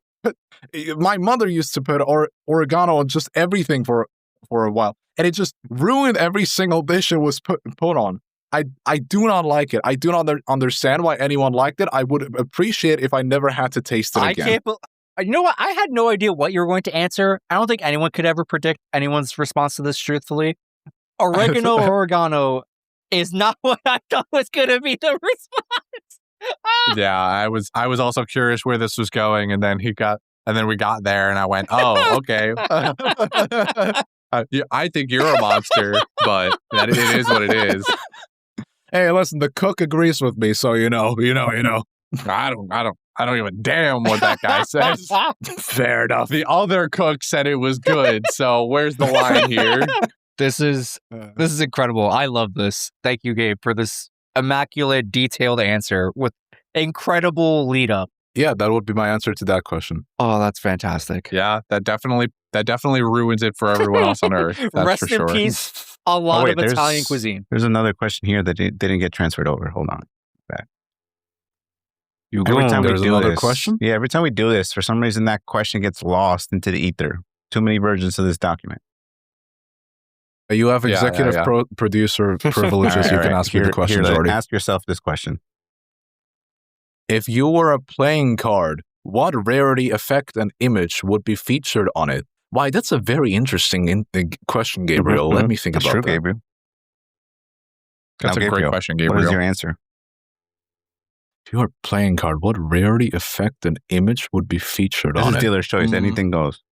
my mother used to put oregano on just everything for a while, and it just ruined every single dish it was put on. I do not like it. I do not understand why anyone liked it. I would appreciate if I never had to taste it again. You know what? I had no idea what you were going to answer. I don't think anyone could ever predict anyone's response to this truthfully. Oregano or oregano is not what I thought was going to be the response. Yeah, I was also curious where this was going, and then we got there, and I went, "Oh, okay." I think you're a monster, but it is what it is. Hey, listen, the cook agrees with me, so you know. I don't give a damn what that guy says. Fair enough. The other cook said it was good, so where's the line here? This is incredible. I love this. Thank you, Gabe, for this immaculate, detailed answer with incredible lead up. Yeah, that would be my answer to that question. Oh, that's fantastic. Yeah, that definitely ruins it for everyone else on Earth. That's Rest for sure. in peace. A lot of Italian cuisine. There's another question here that didn't get transferred over. Hold on. Back. Every time there's another question? Yeah, every time we do this, for some reason that question gets lost into the ether. Too many versions of this document. You have executive producer privileges. You can ask me the questions already. Ask yourself this question. If you were a playing card, what rarity, effect, and image would be featured on it? Why, that's a very interesting question, Gabriel. Let me think about true, that. Gabriel. That's a great question, Gabriel. What is your answer? If you were a playing card, what rarity, effect, and image would be featured on it? This is dealer's choice. Anything goes.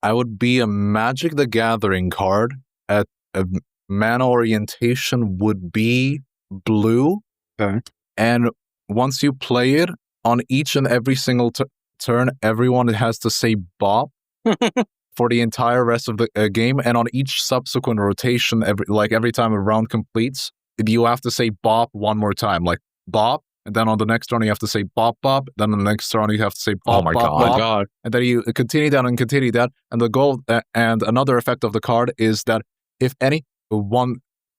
I would be a Magic the Gathering card. At a mana orientation would be blue. Okay. And once you play it, on each and every single turn, everyone has to say bop for the entire rest of the game. And on each subsequent rotation, every time a round completes, you have to say bop one more time. Like bop. And then on the next turn, you have to say bop, bop. Then on the next turn, you have to say bop, bop, bop. And then you continue that and continue that. And the goal and another effect of the card is that if any one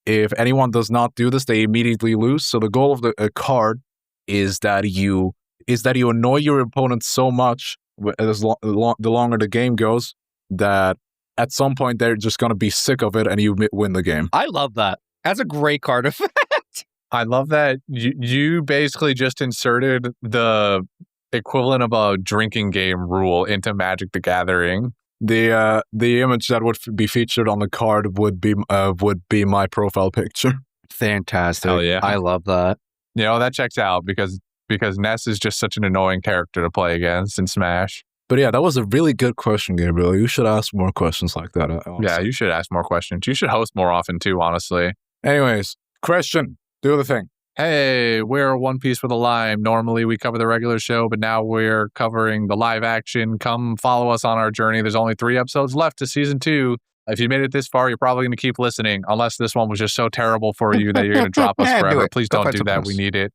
if anyone does not do this, they immediately lose. So the goal of the card is that you annoy your opponent so much the longer the game goes that at some point they're just going to be sick of it and you win the game. I love that. That's a great card effect. I love that you basically just inserted the equivalent of a drinking game rule into Magic the Gathering. The image that would be featured on the card would be my profile picture. Fantastic. Hell yeah. I love that. You know, that checks out because Ness is just such an annoying character to play against in Smash. But yeah, that was a really good question, Gabriel. You should ask more questions like that. Honestly. Yeah, you should ask more questions. You should host more often too, honestly. Anyways, question. Do the thing. Hey, we're One Piece with a Lime. Normally we cover the regular show, but now we're covering the live action. Come follow us on our journey. There's only 3 episodes left to season 2. If you made it this far, you're probably going to keep listening, unless this one was just so terrible for you that you're going to drop us forever. Please don't do that. We need it.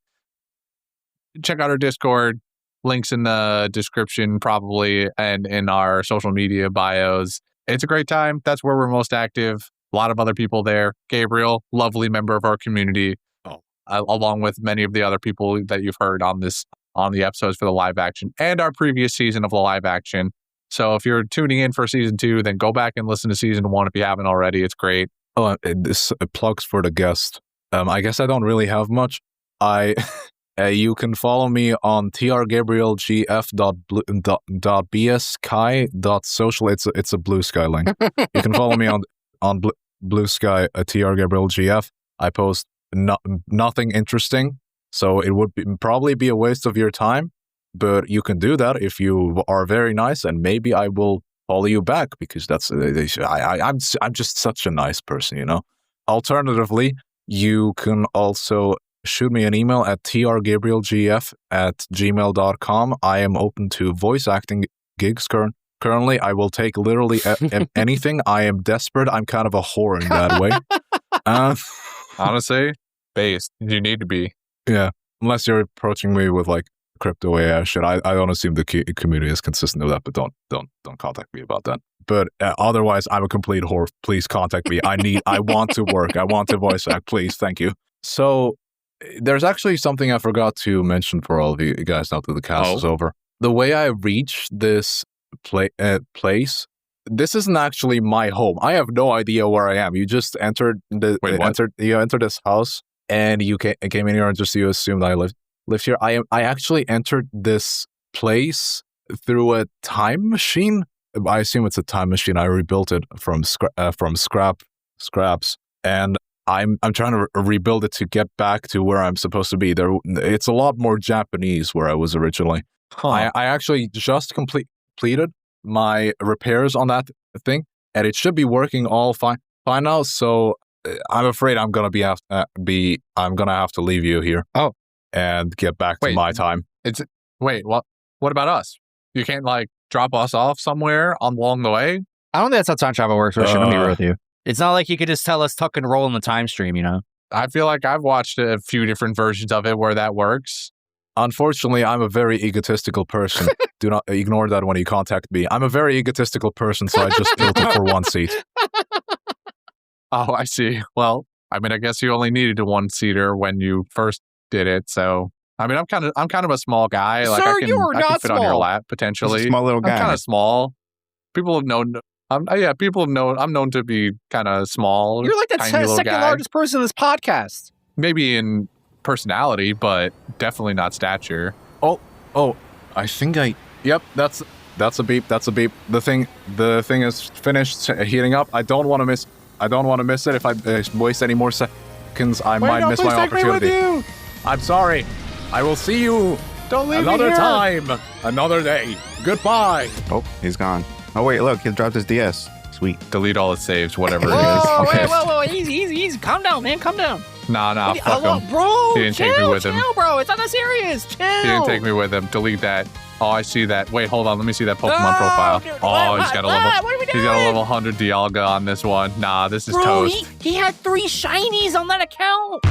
Check out our Discord. Links in the description, probably, and in our social media bios. It's a great time. That's where we're most active. A lot of other people there. Gabriel, lovely member of our community, along with many of the other people that you've heard on the episodes for the live action and our previous season of the live action. So if you're tuning in for season 2, then go back and listen to season 1 if you haven't already. It's great. Oh, this plugs for the guest. I guess I don't really have much. You can follow me on trgabrielgf.bsky.social. It's a Blue Sky link. You can follow me on Blue Sky trgabrielgf. I post nothing interesting, so it would probably be a waste of your time. But you can do that if you are very nice, and maybe I will follow you back because I'm just such a nice person, you know. Alternatively, you can also shoot me an email at trgabrielgf@gmail.com. I am open to voice acting gigs currently. I will take literally anything. I am desperate. I'm kind of a whore in that way. Honestly, based. You need to be. Yeah. Unless you're approaching me with like crypto AI shit. I don't assume the community is consistent with that, but don't contact me about that. But otherwise, I'm a complete whore. Please contact me. I want to work. I want to voice act. Please. Thank you. So there's actually something I forgot to mention for all of you guys now that the cast is over. The way I reached this place, this isn't actually my home. I have no idea where I am. You just entered entered this house and you came in here and just you assumed I lived here. I actually entered this place through a time machine. I assume it's a time machine. I rebuilt it from scraps, and I'm trying to rebuild it to get back to where I'm supposed to be. It's a lot more Japanese where I was originally. I actually just completed my repairs on that thing, and it should be working all fine now. So I'm afraid I'm gonna have to leave you here. Oh, and get back to my time. What about us? You can't like drop us off somewhere along the way? I don't think that's how time travel works. Richard, let me be real with you. It's not like you could just tell us tuck and roll in the time stream, you know? I feel like I've watched a few different versions of it where that works. Unfortunately, I'm a very egotistical person. Do not ignore that when you contact me. I'm a very egotistical person, so I just built it for one seat. Oh, I see. Well, I mean, I guess you only needed a one-seater when you first did it, so... I mean, I'm kind of a small guy. Like, Sir, I can fit on your lap, potentially. Small little guy. I'm kind of small. People have known... I'm known to be kind of small. You're like the second largest person in this podcast. Maybe in personality, but definitely not stature. Oh, I think Yep, that's a beep. That's a beep. The thing is finished heating up. I don't want to miss it. If I waste any more seconds, I might miss my opportunity. I'm sorry. I will see you. Don't leave another me here. time, another day. Goodbye. Oh, he's gone. Oh wait, look, he dropped his DS. Sweet. Delete all his saves, whatever it is. Whoa, easy. Calm down, man. Calm down. Nah, fuck him. Bro, he didn't take me with him. Chill, bro. It's not that serious. Chill. He didn't take me with him. Delete that. Oh, I see that. Wait, hold on. Let me see that Pokemon profile. He's got a level 100 Dialga on this one. Nah, this is toast. He had 3 shinies on that account.